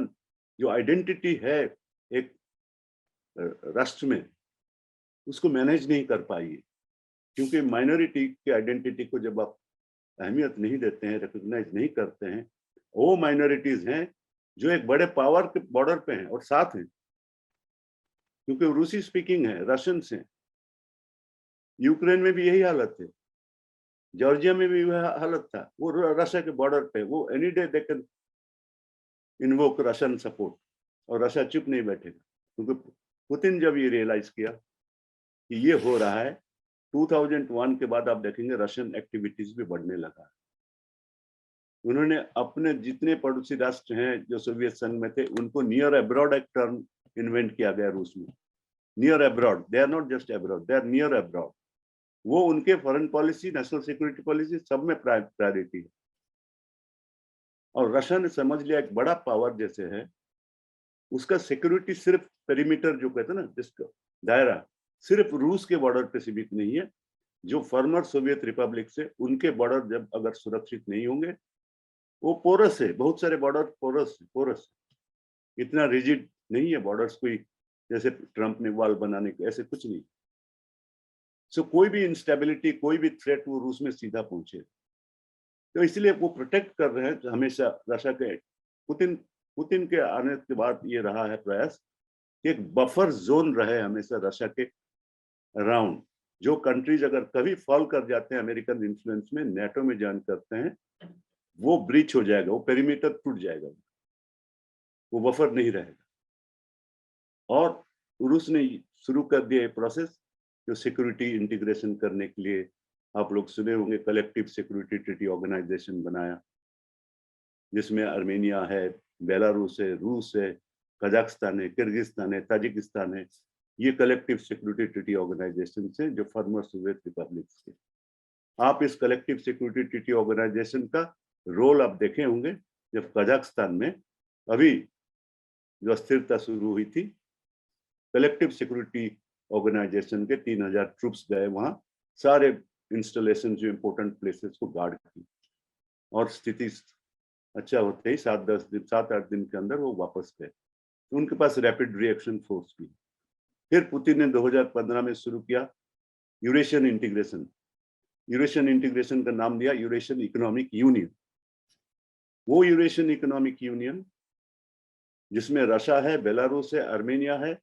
जो आइडेंटिटी है एक राष्ट्र में, उसको मैनेज नहीं कर पाई है। क्योंकि माइनॉरिटी की आइडेंटिटी को जब आप अहमियत नहीं देते हैं, रिकॉग्नाइज नहीं करते हैं, वो माइनॉरिटीज हैं जो एक बड़े पावर के बॉर्डर पे हैं और साथ हैं, क्योंकि रूसी स्पीकिंग है, रशियन हैं। यूक्रेन में भी यही हालत है, जॉर्जिया में भी वह हालत था, वो रशिया के बॉर्डर पे, वो any day they can invoke Russian support, और रशिया चुप नहीं बैठेगा। क्योंकि पुतिन जब ये रियलाइज किया कि ये हो रहा है, 2001 के बाद आप देखेंगे रशियन एक्टिविटीज भी बढ़ने लगा। उन्होंने अपने जितने पड़ोसी राष्ट्र हैं जो सोवियत संघ में थे, उनको नियर अब्रॉड एक टर्म इन्वेंट किया गया रूस में, near abroad. They are not just abroad, they are near abroad. वो उनके foreign policy, national security policy, सब में प्रायोरिटी है। और रशिया ने समझ लिया एक बड़ा पावर जैसे है, उसका सिक्योरिटी सिर्फ पेरीमीटर जो कहते हैं ना, जिसका दायरा सिर्फ रूस के बॉर्डर पे सीमित नहीं है। जो फॉर्मर सोवियत रिपब्लिक से उनके बॉर्डर जब अगर सुरक्षित नहीं होंगे, वो पोरस है, बहुत सारे बॉर्डर पोरस इतना रिजिड नहीं है बॉर्डर्स, कोई जैसे ट्रंप ने वॉल बनाने के ऐसे कुछ नहीं। सो कोई भी इंस्टेबिलिटी, कोई भी थ्रेट वो रूस में सीधा पहुंचे, तो इसलिए वो प्रोटेक्ट कर रहे हैं हमेशा रशिया के। पुतिन के आने के बाद ये रहा है प्रयास कि एक बफर जोन रहे हमेशा रशिया के अराउंड। जो कंट्रीज अगर कभी फॉल कर जाते हैं अमेरिकन इन्फ्लुएंस में, नेटो में ज्वाइन करते हैं, वो ब्रीच हो जाएगा, वो पेरीमीटर टूट जाएगा, वो बफर नहीं रहेगा। और रूस ने शुरू कर दिया ये प्रोसेस जो सिक्योरिटी इंटीग्रेशन करने के लिए, आप लोग सुने होंगे, कलेक्टिव सिक्योरिटी ट्रीटी ऑर्गेनाइजेशन बनाया, जिसमें आर्मेनिया है, बेलारूस है, रूस है, कजाकिस्तान है, किर्गिस्तान है, ताजिकिस्तान है। ये कलेक्टिव सिक्योरिटी ट्रीटी ऑर्गेनाइजेशन से जो फॉर्मर सोवियत रिपब्लिक के। आप इस कलेक्टिव सिक्योरिटी ट्रीटी ऑर्गेनाइजेशन का रोल आप देखे होंगे जब कजाकिस्तान में अभी जो अस्थिरता शुरू हुई थी, कलेक्टिव सिक्योरिटी ऑर्गेनाइजेशन के 3000 ट्रूप्स गए वहां, सारे इंस्टॉलेशन जो इंपॉर्टेंट प्लेसेस को गार्ड की, और स्थिति अच्छा होते ही 7-8 दिन के अंदर वो वापस गए। तो उनके पास रैपिड रिएक्शन फोर्स भी। फिर पुतिन ने 2015 में शुरू किया यूरेशियन इंटीग्रेशन। यूरेशियन इंटीग्रेशन का नाम दिया यूरेशियन इकोनॉमिक यूनियन। वो यूरेशियन इकोनॉमिक यूनियन जिसमें रशिया है, बेलारूस है, आर्मेनिया है,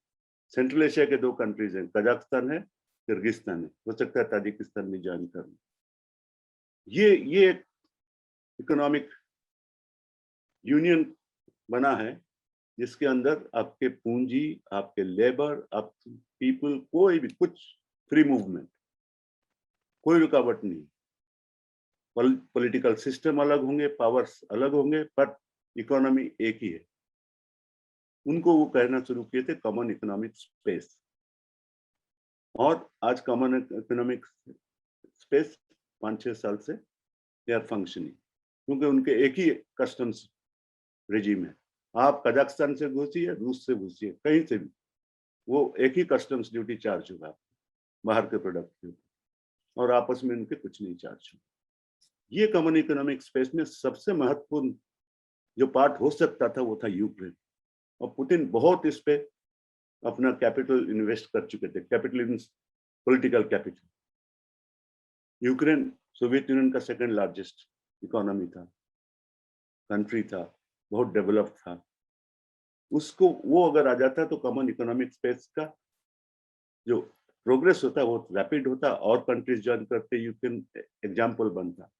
सेंट्रल एशिया के 2 कंट्रीज हैं, कजाकिस्तान है, किर्गिस्तान है, हो सकता है ताजिकिस्तान भी ज्वाइन कर। ये इकोनॉमिक यूनियन बना है जिसके अंदर आपके पूंजी, आपके लेबर, आप पीपल, कोई भी कुछ फ्री मूवमेंट, कोई रुकावट नहीं। पॉलिटिकल सिस्टम अलग होंगे, पावर्स अलग होंगे, पर इकोनॉमी एक ही है। उनको वो कहना शुरू किए थे कॉमन इकोनॉमिक स्पेस। और आज कॉमन इकोनॉमिक स्पेस 5-6 साल से दे आर फंक्शनिंग, क्योंकि उनके एक ही कस्टम्स रेजिम है। आप कजाकिस्तान से घुसिए, रूस से घुसिए, कहीं से भी वो एक ही कस्टम्स ड्यूटी चार्ज होगा बाहर के प्रोडक्ट के, और आपस में उनके कुछ नहीं चार्ज होगा। ये कॉमन इकोनॉमिक स्पेस में सबसे महत्वपूर्ण जो पार्ट हो सकता था वो था यूक्रेन, और पुतिन बहुत इस पे अपना कैपिटल इन्वेस्ट कर चुके थे। Capital in political capital. Ukraine Soviet union का सेकंड लार्जेस्ट इकोनॉमी था, कंट्री था, बहुत डेवलप्ड था। उसको वो अगर आ जाता तो कॉमन इकोनॉमिक स्पेस का जो प्रोग्रेस होता है वो रैपिड होता, और कंट्रीज ज्वाइन करते, यूक्रेन एग्जाम्पल बनता।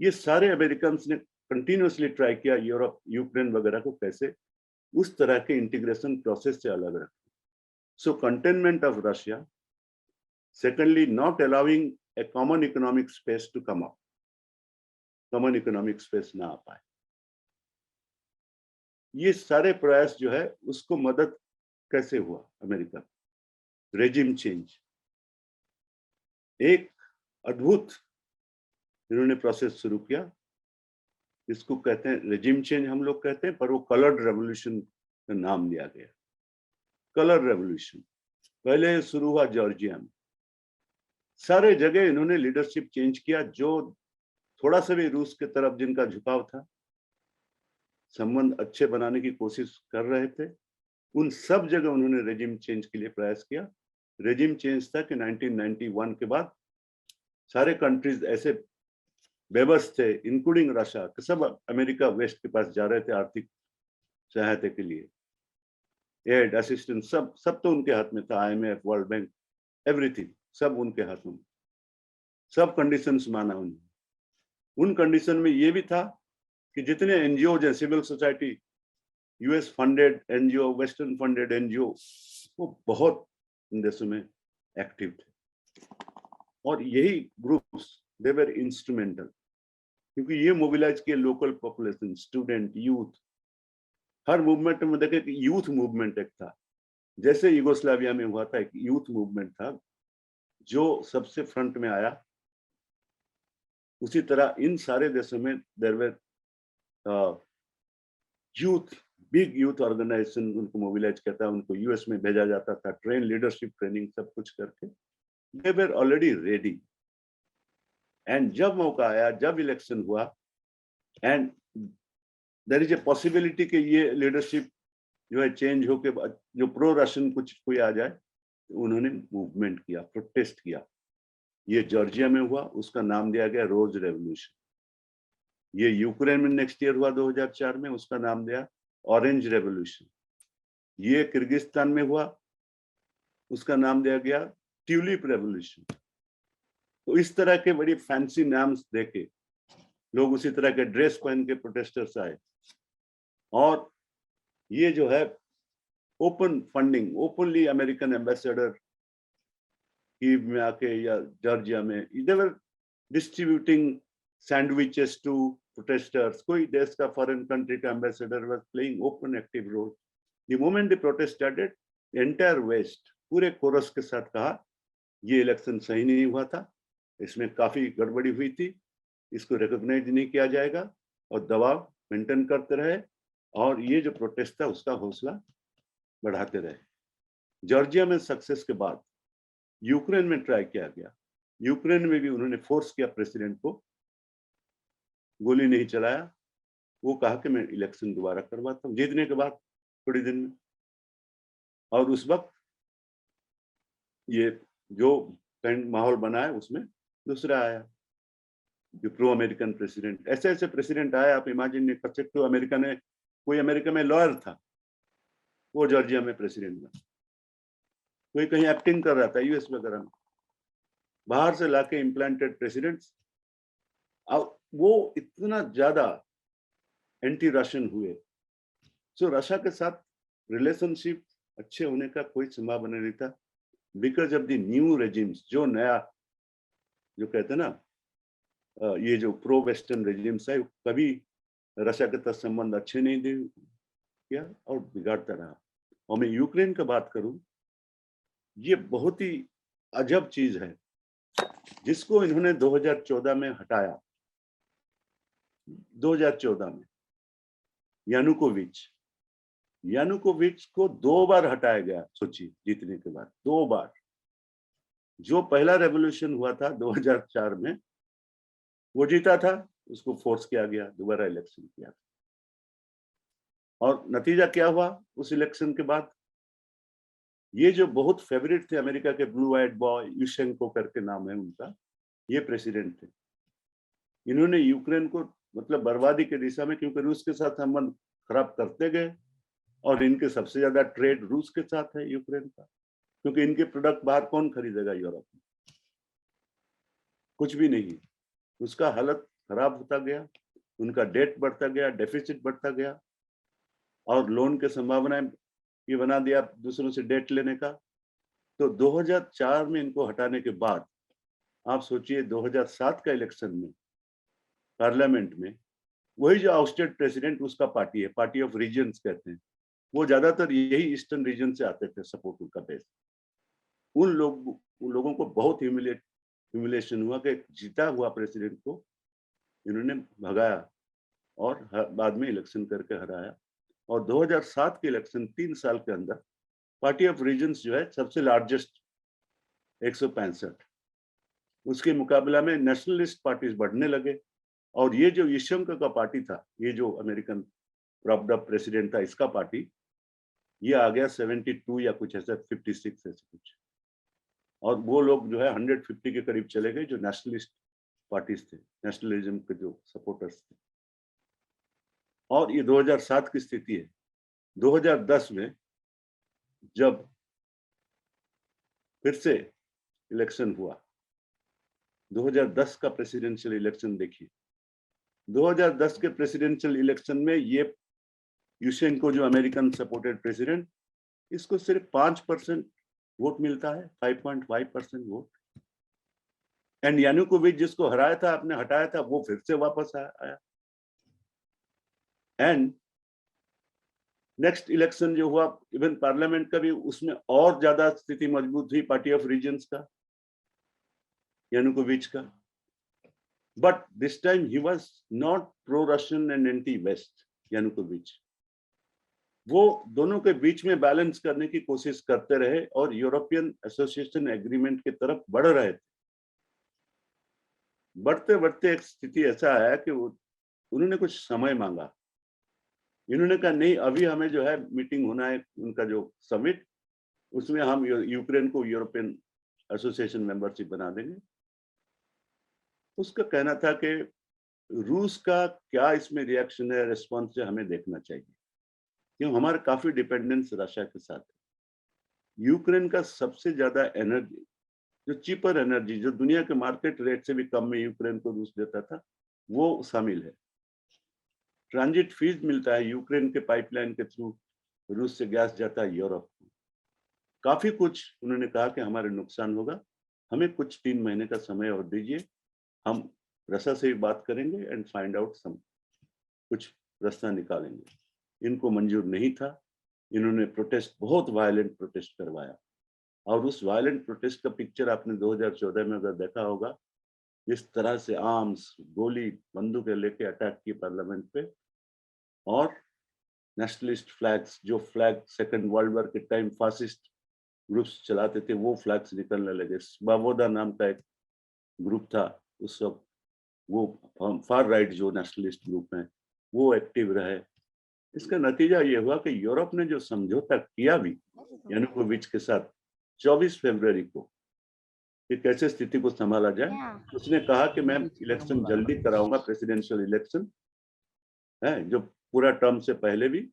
ये सारे अमेरिकन ने कंटिन्यूसली ट्राई किया यूरोप, यूक्रेन वगैरह को कैसे उस तरह के इंटीग्रेशन प्रोसेस से अलग रखें। So containment of Russia, secondly not allowing a common economic space to come up, common economic space ना आ पाए। ये सारे प्रयास जो है उसको मदद कैसे हुआ अमेरिका? रेजिम चेंज, एक अद्भुत इन्होंने प्रोसेस शुरू किया, इसको कहते हैं रेजिम चेंज हम लोग कहते हैं, पर वो कलर्ड रेवोल्यूशन का नाम दिया गया। कलर रेवोल्यूशन पहले शुरू हुआ जॉर्जिया में। सारे जगह इन्होंने लीडरशिप चेंज किया। जो थोड़ा सा भी रूस के तरफ जिनका झुकाव था, संबंध अच्छे बनाने की कोशिश कर रहे थे, उन सब जगह उन्होंने रेजिम चेंज के लिए प्रयास किया। रेजिम चेंज था कि 1991 के बाद सारे कंट्रीज ऐसे बेबस थे, इंक्लूडिंग रशिया, कि सब अमेरिका वेस्ट के पास जा रहे थे आर्थिक सहायता के लिए, एड असिस्टेंस, सब तो उनके हाथ में था। IMF, वर्ल्ड बैंक, एवरीथिंग सब उनके हाथों में। सब कंडीशंस माना उन्होंने। उन कंडीशन में ये भी था कि जितने एनजीओ हैं, civil society, US funded NGO, western funded NGO, वो बहुत इन देशों में एक्टिव थे। और यही ग्रुप्स दे वर इंस्ट्रूमेंटल, क्योंकि ये मोबिलाइज किए लोकल पॉपुलेशन, स्टूडेंट, यूथ। हर मूवमेंट में देखे कि यूथ मूवमेंट एक था, जैसे यूगोस्लाविया में हुआ था, एक यूथ मूवमेंट था जो सबसे फ्रंट में आया। उसी तरह इन सारे देशों में there were youth big youth organisation उनको मोबिलाइज करता है, उनको यूएस में भेजा जाता था, ट्रेन, लीडरशिप ट्रेनिंग सब कुछ करके they were already ready. And जब मौका आया, जब इलेक्शन हुआ, and there is a possibility कि ये लीडरशिप जो है चेंज होके जो प्रो रशियन कुछ कोई आ जाए, तो उन्होंने मूवमेंट किया, प्रोटेस्ट किया। ये जॉर्जिया में हुआ, उसका नाम दिया गया रोज रेवोल्यूशन। ये यूक्रेन में नेक्स्ट ईयर हुआ 2004 में, उसका नाम दिया ऑरेंज रेवोल्यूशन। ये किर्गिस्तान में हुआ, उसका नाम दिया गया ट्यूलिप रेवोल्यूशन। तो इस तरह के बड़ी फैंसी नाम्स देके लोग उसी तरह के ड्रेस पहन के प्रोटेस्टर्स आए, और ये जो है open funding, openly American ambassador Kyiv में आके या जॉर्जिया में they were distributing sandwiches to protesters. कोई देश का फॉरेन कंट्री का ambassador was playing open active role. The moment the protest started, entire west पूरे कोरस के साथ कहा ये इलेक्शन सही नहीं हुआ था, इसमें काफी गड़बड़ी हुई थी, इसको रिकॉग्नाइज नहीं किया जाएगा, और दबाव मेंटेन करते रहे, और ये जो प्रोटेस्ट था उसका हौसला बढ़ाते रहे। जॉर्जिया में सक्सेस के बाद यूक्रेन में ट्राई किया गया। यूक्रेन में भी उन्होंने फोर्स किया प्रेसिडेंट को, गोली नहीं चलाया, वो कहा कि मैं इलेक्शन दोबारा करवाता हूँ जीतने के बाद थोड़ी दिन में। और उस वक्त ये जो माहौल बना है उसमें दूसरा आया जो प्रो अमेरिकन प्रेसिडेंट। ऐसे ऐसे प्रेसिडेंट आए, आप इमेजिन नहीं कर सकते हो। अमेरिका ने, कोई अमेरिका में लॉयर था, वो जॉर्जिया में प्रेसिडेंट बना। कोई कहीं एक्टिंग कर रहा था यूएस वगैरह में, बाहर से लाके इम्प्लांटेड प्रेसिडेंट्स। अब वो इतना ज्यादा एंटी रशियन हुए, सो रशिया के साथ रिलेशनशिप अच्छे होने का कोई संभावना नहीं था, because of the new regimes. जो नया, जो कहते हैं ना, ये जो प्रो वेस्टर्न रेजिम्स है, कभी रशिया के साथ संबंध अच्छे नहीं दे किया और बिगाड़ता रहा। और मैं यूक्रेन का बात करूं, ये बहुत ही अजब चीज है जिसको इन्होंने 2014 में हटाया। 2014 में यानुकोविच को 2 बार हटाया गया, सोचिए, जीतने के बाद 2 बार। जो पहला रेवोल्यूशन हुआ था 2004 में, वो जीता था, उसको फोर्स किया गया, दोबारा इलेक्शन किया। और नतीजा क्या हुआ उस इलेक्शन के बाद? ये जो बहुत फेवरेट थे अमेरिका के, ब्लू आइड बॉय, युशेंको करके नाम है उनका, ये प्रेसिडेंट थे। इन्होंने यूक्रेन को मतलब बर्बादी के दिशा में, क्योंकि रूस के साथ संबंध खराब करते गए, और इनके सबसे ज्यादा ट्रेड रूस के साथ है यूक्रेन का, क्योंकि इनके प्रोडक्ट बाहर कौन खरीदेगा यूरोप में? कुछ भी नहीं। उसका हालत खराब होता गया, उनका डेट बढ़ता गया, डेफिसिट बढ़ता गया, और लोन के संभावनाएं ये बना दिया दूसरों से डेट लेने का। तो 2004 में इनको हटाने के बाद आप सोचिए 2007 का इलेक्शन में पार्लियामेंट में वही जो आउस्टेड प्रेसिडेंट, उसका पार्टी है, पार्टी ऑफ रीजन्स कहते हैं, वो ज्यादातर यही ईस्टर्न रीजन से आते थे सपोर्ट, उनका बेस। उन लोगों को बहुत ह्यूमिलेशन हुआ कि जीता हुआ प्रेसिडेंट को इन्होंने भगाया और बाद में इलेक्शन करके हराया। और 2007 के इलेक्शन 3 साल के अंदर पार्टी ऑफ रीजन्स जो है सबसे लार्जेस्ट 165, उसके मुकाबला में नेशनलिस्ट पार्टीज बढ़ने लगे। और ये जो युशेंको का पार्टी था, ये जो अमेरिकन प्रॉप्ड अप प्रेसिडेंट था, इसका पार्टी ये आ गया 72 या कुछ ऐसा, 56 ऐसे कुछ। और वो लोग जो है 150 के करीब चले गए जो नेशनलिस्ट पार्टीज थे, नेशनलिज्म के जो सपोर्टर्स थे। और ये 2007 की स्थिति है। 2010 में जब फिर से इलेक्शन हुआ, 2010 का प्रेसिडेंशियल इलेक्शन देखिए। 2010 के प्रेसिडेंशियल इलेक्शन में ये युशेंको जो अमेरिकन सपोर्टेड प्रेसिडेंट, इसको सिर्फ 5% वोट मिलता है, 5.5% वोट। एंड यानुकोविच जिसको हराया था, आपने हटाया था, वो फिर से वापस आया। एंड नेक्स्ट इलेक्शन जो हुआ, इवन पार्लियामेंट का भी, उसमें और ज्यादा स्थिति मजबूत हुई पार्टी ऑफ रीजन्स का, यानुकोविच का। But this time he was not pro Russian and anti west, Yanukovych. वो दोनों के बीच में बैलेंस करने की कोशिश करते रहे और यूरोपियन एसोसिएशन एग्रीमेंट की तरफ बढ़ रहे थे। बढ़ते बढ़ते एक स्थिति ऐसा आया कि उन्होंने कुछ समय मांगा। इन्होंने कहा नहीं, अभी हमें जो है मीटिंग होना है, उनका जो समिट, उसमें हम यूक्रेन को यूरोपियन एसोसिएशन मेंबरशिप बना देंगे। उसका कहना था कि रूस का क्या इसमें रिएक्शन है, रिस्पॉन्स है, हमें देखना चाहिए, क्यों हमारा काफी डिपेंडेंस रशिया के साथ है। यूक्रेन का सबसे ज्यादा एनर्जी, जो चीपर एनर्जी, जो दुनिया के मार्केट रेट से भी कम में यूक्रेन को रूस देता था, वो शामिल है। ट्रांजिट फीस मिलता है यूक्रेन के पाइपलाइन के थ्रू, रूस से गैस जाता है यूरोप को। काफी कुछ उन्होंने कहा कि हमारे नुकसान होगा, हमें कुछ 3 महीने का समय और दीजिए, हम रशिया से भी बात करेंगे एंड फाइंड आउट सम, कुछ रास्ता निकालेंगे। इनको मंजूर नहीं था। इन्होंने प्रोटेस्ट, बहुत वायलेंट प्रोटेस्ट करवाया, और उस वायलेंट प्रोटेस्ट का पिक्चर आपने 2014 में अगर देखा होगा, इस तरह से आर्म्स, गोली, बंदूकें लेके अटैक किए पार्लियामेंट पे, और नेशनलिस्ट फ्लैग्स, जो फ्लैग सेकेंड वर्ल्ड वॉर के टाइम फासिस्ट ग्रुप्स चलाते थे, वो फ्लैग्स निकलने लगे। स्वाबोदा नाम का एक ग्रुप था उस वक्त, वो फार राइट जो नेशनलिस्ट ग्रुप हैं, वो एक्टिव रहे। इसका नतीजा ये हुआ कि यूरोप ने जो समझौता किया भी यानुकोविच के साथ 24 फरवरी को, कि कैसे स्थिति को संभाला जाए, उसने कहा कि मैं इलेक्शन जल्दी कराऊंगा, प्रेसिडेंशियल इलेक्शन है, जो पूरा टर्म से पहले भी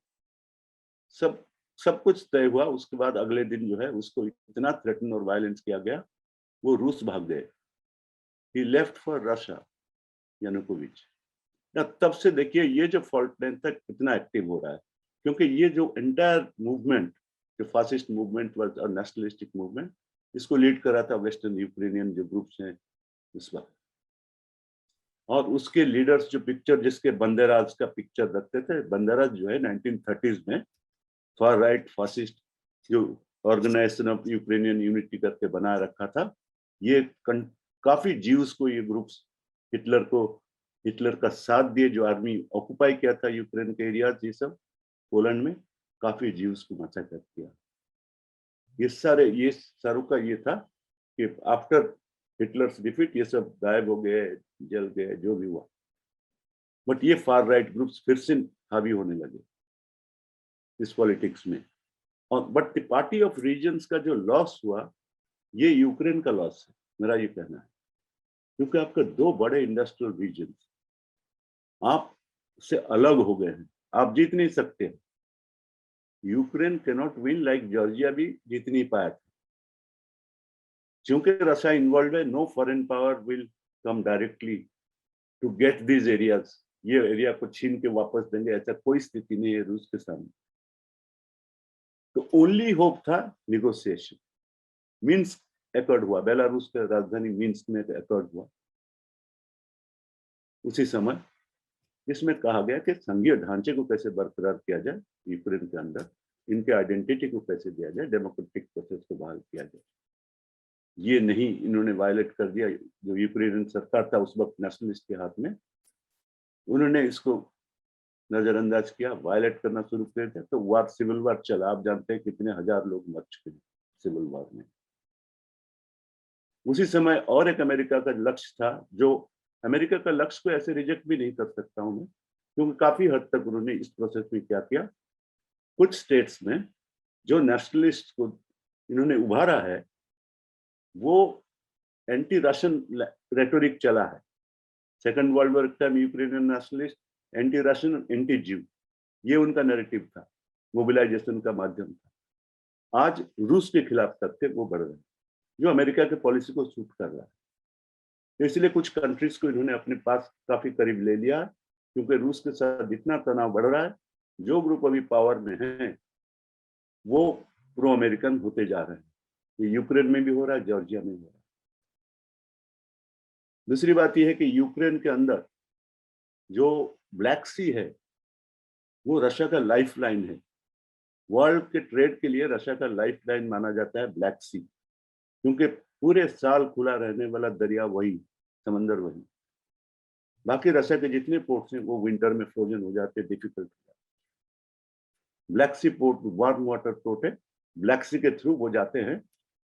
सब कुछ तय हुआ। उसके बाद अगले दिन जो है उसको इतना थ्रेटन और वायलेंस किया गया, वो रूस भाग गए। ही लेफ्ट फॉर रशिया, यानुकोविच। तब से देखिए ये जो फॉल्ट लाइन था कितना एक्टिव हो रहा है, क्योंकि ये जो एंटायर मूवमेंट, जो फासिस्ट मूवमेंट और नेशनलिस्टिक मूवमेंट, इसको लीड कर रहा था वेस्टर्न यूक्रेनियन जो ग्रुप्स हैं इस वक्त। और उसके लीडर्स जो पिक्चर, जिसके बंदेराज का पिक्चर रखते थे, बंदेराज जो है 1930s में फार राइट फासिस्ट जो ऑर्गेनाइजेशन ऑफ यूक्रेनियन यूनिटी करके बना रखा था, ये काफी जीव्स को ये ग्रुप्स, हिटलर का साथ दिए, जो आर्मी ऑक्युपाई किया था यूक्रेन के एरियाज, ये सब पोलैंड में काफी जीव्स को मैसेकर किया। ये सारों का ये था कि आफ्टर हिटलर्स डिफीट ये सब गायब हो गए, जल गए, जो भी हुआ। बट ये फार राइट ग्रुप्स फिर से हावी होने लगे इस पॉलिटिक्स में। और but the party of regions का जो लॉस हुआ, ये यूक्रेन का लॉस है, मेरा ये कहना है, क्योंकि आपके 2 बड़े इंडस्ट्रियल रीजन आप से अलग हो गए हैं, आप जीत नहीं सकते। Ukraine can not win like Georgia भी जीत नहीं पाया था, क्योंकि रशिया इन्वॉल्व है। No foreign power will come directly to get this areas, ये एरिया को छीन के वापस देंगे, ऐसा कोई स्थिति नहीं है रूस के सामने। तो ओनली होप था निगोशिएशन। मिन्स्क एकॉर्ड हुआ, बेलारूस के राजधानी मिन्स्क में एकॉर्ड हुआ उसी समय, इसमें कहा गया कि संघीय ढांचे को कैसे बरकरार किया जाए यूक्रेन के अंदर, इनके आइडेंटिटी को कैसे दिया जाए, डेमोक्रेटिक प्रोसेस को बहाल किया जाए। ये नहीं, इन्होंने वायलेट कर दिया। जो यूक्रेनियन सरकार था उस वक्त नेशनलिस्ट के हाथ में, उन्होंने इसको नजरअंदाज किया, वायलेट करना शुरू कर दिया, तो वार, सिविल वार चला। आप जानते हैं कितने हजार लोग मर चुके हैं सिविल वार में। उसी समय और एक अमेरिका का लक्ष्य था, जो अमेरिका का लक्ष्य को ऐसे रिजेक्ट भी नहीं कर सकता हूं मैं, क्योंकि काफी हद तक उन्होंने इस प्रोसेस में क्या किया, कुछ स्टेट्स में जो नेशनलिस्ट को इन्होंने उभारा है, वो एंटी रशियन रेटोरिक चला है। Second world war time Ukrainian nationalist anti Russian, anti ज्यू, ये उनका नैरेटिव था, मोबिलाइजेशन का माध्यम था। आज रूस के खिलाफ तक थे, वो बढ़ रहे हैं, जो अमेरिका के पॉलिसी को सूट कर रहा है। तो इसलिए कुछ कंट्रीज को इन्होंने अपने पास काफी करीब ले लिया, क्योंकि रूस के साथ जितना तनाव बढ़ रहा है, जो ग्रुप अभी पावर में है वो प्रो अमेरिकन होते जा रहे हैं। ये यूक्रेन में भी हो रहा है, जॉर्जिया में हो रहा है। दूसरी बात यह है कि यूक्रेन के अंदर जो ब्लैक सी है, वो रशिया का लाइफ लाइन है। वर्ल्ड के ट्रेड के लिए रशिया का लाइफ लाइन माना जाता है ब्लैक सी, क्योंकि पूरे साल खुला रहने वाला दरिया वही, समंदर वही। बाकी रशिया के जितने पोर्ट्स हैं वो विंटर में फ्रोजन हो जाते, डिफिकल्ट हो जाते। ब्लैक सी पोर्ट, वार्म वाटर पोर्ट है, ब्लैक सी के थ्रू वो जाते हैं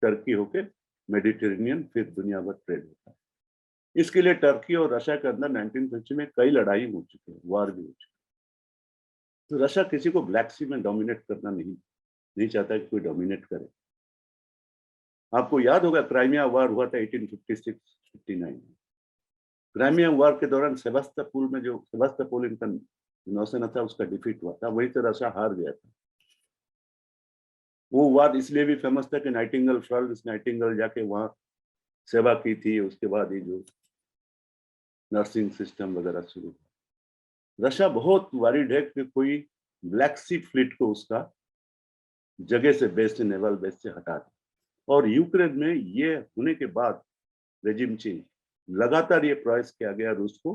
टर्की होके मेडिटेरेनियन, फिर दुनिया भर ट्रेड होता है। इसके लिए टर्की और रशिया के अंदर 19वीं सेंचुरी में कई लड़ाई हो चुकी है, वार भी हो चुकी है। तो रशिया किसी को ब्लैक सी में डोमिनेट करना नहीं चाहता कि कोई डोमिनेट करे। आपको याद होगा क्राइमिया वार हुआ था 1856-59। क्राइमिया वार के दौरान सेवास्तोपोल में जो सेवास्तोपोल इनका नौसेना था उसका डिफीट हुआ था, वहीं से रशिया हार गया था। वो वार इसलिए भी फेमस था कि नाइटिंगेल, फ्लोरेंस नाइटिंगेल जाके वहां सेवा की थी। उसके बाद ये जो नर्सिंग सिस्टम वगैरह शुरू हुआ। रशिया बहुत वरीड है कि कोई ब्लैक सी फ्लीट को उसका जगह से बेस, नेवल बेस से हटा दे। और यूक्रेन में ये होने के बाद रेजिम चेंज, लगातार ये प्रयास किया गया रूस को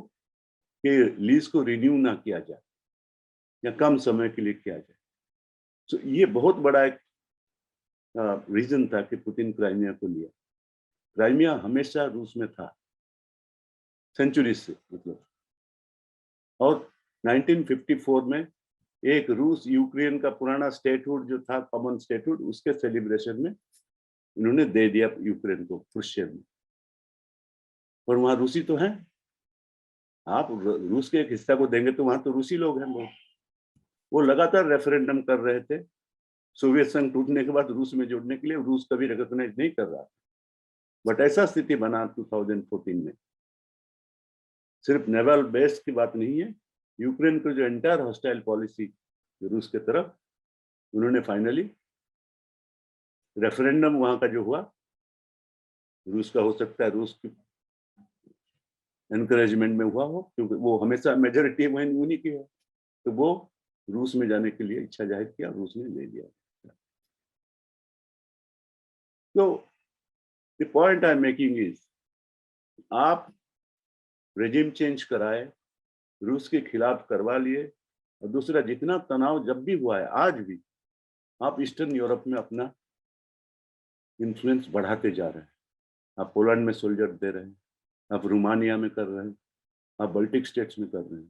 कि लीज को रिन्यू ना किया जाए या कम समय के लिए किया जाए। तो ये बहुत बड़ा एक रीजन था कि पुतिन क्राइमिया को लिया। क्राइमिया हमेशा रूस में था, सेंचुरी से मतलब। और 1954 में एक रूस यूक्रेन का पुराना स्टेटहुड जो था, कॉमन स्टेटहुड, उसके सेलिब्रेशन में इन्होंने दे दिया यूक्रेन को क्रुश्चेव में। और वहां रूसी तो हैं, आप रूस के एक हिस्सा को देंगे तो वहां तो रूसी लोग हैं लोग। वो लगातार रेफरेंडम कर रहे थे सोवियत संघ टूटने के बाद रूस में जोड़ने के लिए। रूस कभी रिकॉग्नाइज नहीं कर रहा, बट ऐसा स्थिति बना 2014 में। सिर्फ नेवल बेस की बात नहीं है, यूक्रेन को जो एंटायर हॉस्टाइल पॉलिसी रूस के तरफ, उन्होंने फाइनली रेफरेंडम वहां का जो हुआ, रूस का हो सकता है रूस की एनकरेजमेंट में हुआ हो, क्योंकि वो हमेशा मेजोरिटी वहीं उन्हीं की है, तो वो रूस में जाने के लिए इच्छा जाहिर किया, रूस ने ले लिया। तो the point I am making is, आप रेजिम चेंज कराए, रूस के खिलाफ करवा लिए, और दूसरा जितना तनाव जब भी हुआ है, आज भी आप ईस्टर्न यूरोप में अपना इन्फ्लुएंस बढ़ाते जा रहे हैं। आप पोलैंड में सोल्जर दे रहे हैं, आप रोमानिया में कर रहे हैं, आप बाल्टिक स्टेट्स में कर रहे हैं।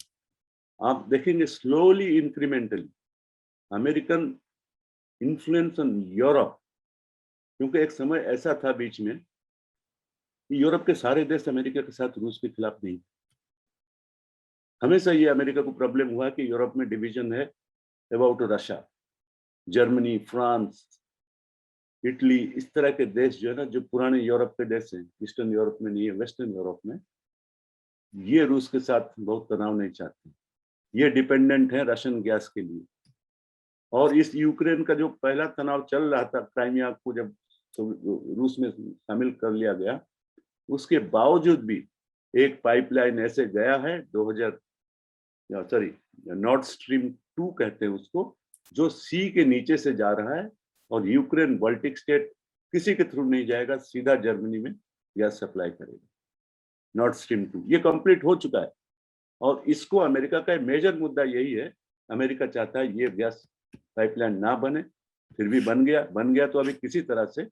आप देखेंगे slowly incrementally American influence on Europe, क्योंकि एक समय ऐसा था बीच में कि यूरोप के सारे देश अमेरिका के साथ रूस के खिलाफ नहीं। हमेशा ये अमेरिका को प्रॉब्लम हुआ कि यूरोप में डिवीजन है about Russia. Germany, France, Italy, इस तरह के देश जो है ना, जो पुराने यूरोप के देश हैं, ईस्टर्न यूरोप में नहीं है, वेस्टर्न यूरोप में, ये रूस के साथ बहुत तनाव नहीं चाहते। ये डिपेंडेंट है रशियन गैस के लिए। और इस यूक्रेन का जो पहला तनाव चल रहा था, क्राइमिया को जब रूस में शामिल कर लिया गया, उसके बावजूद भी एक पाइपलाइन ऐसे गया है 2000, सॉरी नॉर्थ स्ट्रीम 2 कहते हैं उसको, जो सी के नीचे से जा रहा है, और यूक्रेन बाल्टिक स्टेट किसी के थ्रू नहीं जाएगा, सीधा जर्मनी में गैस सप्लाई करेगा। नॉर्थ स्ट्रीम 2 ये कंप्लीट हो चुका है। और इसको अमेरिका का मेजर मुद्दा यही है, अमेरिका चाहता है ये गैस पाइपलाइन ना बने, फिर भी बन गया तो अभी किसी तरह से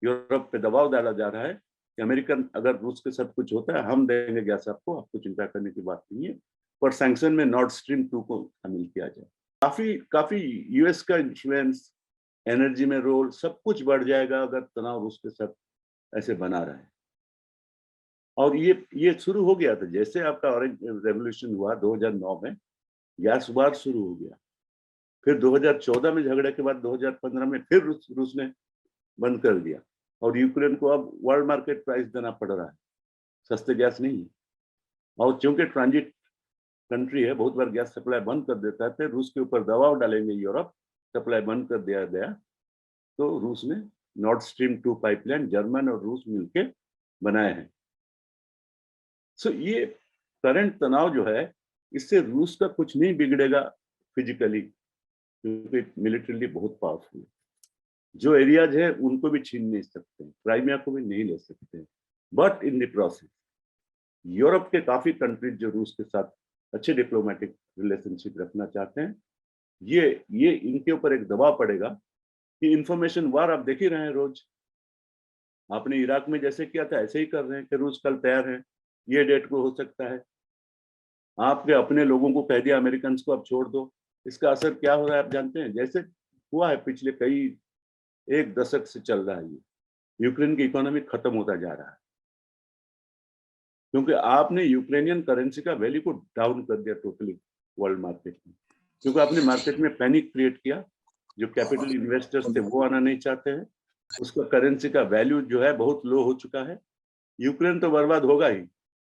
यूरोप पे दबाव डाला जा रहा है कि अमेरिकन अगर रूस के साथ कुछ होता है हम देंगे गैस आपको चिंता करने की बात नहीं है, पर सैंक्शन में नॉर्थ स्ट्रीम 2 को शामिल किया जाए। काफी यूएस का इन्फ्लुएंस, एनर्जी में रोल, सब कुछ बढ़ जाएगा अगर तनाव रूस के साथ ऐसे बना रहा है। और ये शुरू हो गया था, जैसे आपका ऑरेंज रेवोल्यूशन हुआ 2009 में, गैस वार शुरू हो गया। फिर 2014 में झगड़े के बाद 2015 में फिर रूस ने बंद कर दिया, और यूक्रेन को अब वर्ल्ड मार्केट प्राइस देना पड़ रहा है, सस्ते गैस नहीं है। और चूंकि ट्रांजिट कंट्री है, बहुत बार गैस सप्लाई बंद कर देता है, रूस के ऊपर दबाव डालेंगे यूरोप, सप्लाई बंद कर दिया गया, तो रूस ने नॉर्थ स्ट्रीम 2 पाइपलाइन जर्मन और रूस मिलकर बनाए हैं। सो ये करंट तनाव जो है, इससे रूस का कुछ नहीं बिगड़ेगा फिजिकली, क्योंकि मिलिटरीली बहुत पावरफुल है। जो एरियाज है उनको भी छीन नहीं सकते, क्राइमिया को भी नहीं ले सकते। But in the process Europe के काफी कंट्रीज जो रूस के साथ अच्छे डिप्लोमेटिक रिलेशनशिप रखना चाहते हैं, ये इनके ऊपर एक दबाव पड़ेगा कि इंफॉर्मेशन वार आप देख ही रहे हैं रोज। आपने इराक में जैसे किया था ऐसे ही कर रहे हैं कि रूस कल तैयार है, ये डेट को हो सकता है। आपके अपने लोगों को कह दिया अमेरिकन को अब छोड़ दो, इसका असर क्या हो रहा है आप जानते हैं? जैसे हुआ है पिछले कई एक दशक से चल रहा है, ये यूक्रेन की इकोनॉमी खत्म होता जा रहा है, क्योंकि आपने यूक्रेनियन करेंसी का वैल्यू को डाउन कर दिया टोटली वर्ल्ड मार्केट में, क्योंकि आपने मार्केट में पैनिक क्रिएट किया। जो कैपिटल इन्वेस्टर्स थे वो आना नहीं चाहते हैं, उसका करेंसी का वैल्यू जो है बहुत लो हो चुका है। यूक्रेन तो बर्बाद होगा ही,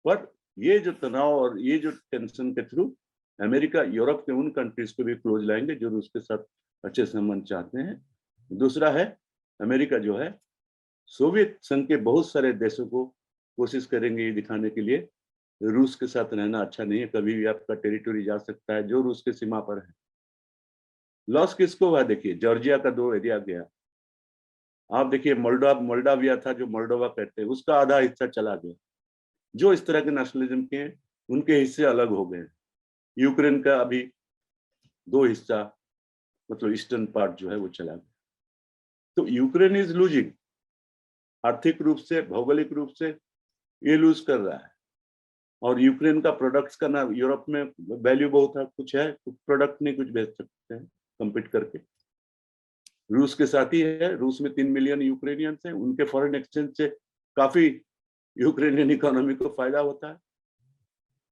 पर ये जो तनाव और ये जो टेंशन के थ्रू अमेरिका यूरोप के उन कंट्रीज को भी क्लोज लाएंगे जो रूस के साथ अच्छे संबंध चाहते हैं। दूसरा है, अमेरिका जो है सोवियत संघ के बहुत सारे देशों को कोशिश करेंगे ये दिखाने के लिए रूस के साथ रहना अच्छा नहीं है, कभी भी आपका टेरिटोरी जा सकता है जो रूस के सीमा पर है। लॉस किसको हुआ? देखिए, जॉर्जिया का 2 एरिया गया। आप देखिए मोल्डाविया था जो मोल्डोवा कहते हैं, उसका आधा हिस्सा चला गया। जो इस तरह के नेशनलिज्म के उनके हिस्से अलग हो गए। यूक्रेन का अभी 2 हिस्सा मतलब ईस्टर्न पार्ट जो है वो चला गया। तो यूक्रेन इज लूजिंग, आर्थिक रूप से, भौगोलिक रूप से ये लूज कर रहा है। और यूक्रेन का प्रोडक्ट्स का ना यूरोप में वैल्यू बहुत है, कुछ है, कुछ प्रोडक्ट नहीं कुछ बेच सकते हैं कम्पीट करके। रूस के साथ ही है, रूस में 3 मिलियन यूक्रेनियंस हैं, उनके फॉरेन एक्सचेंज से काफी यूक्रेनियन इकोनॉमी को फायदा होता है।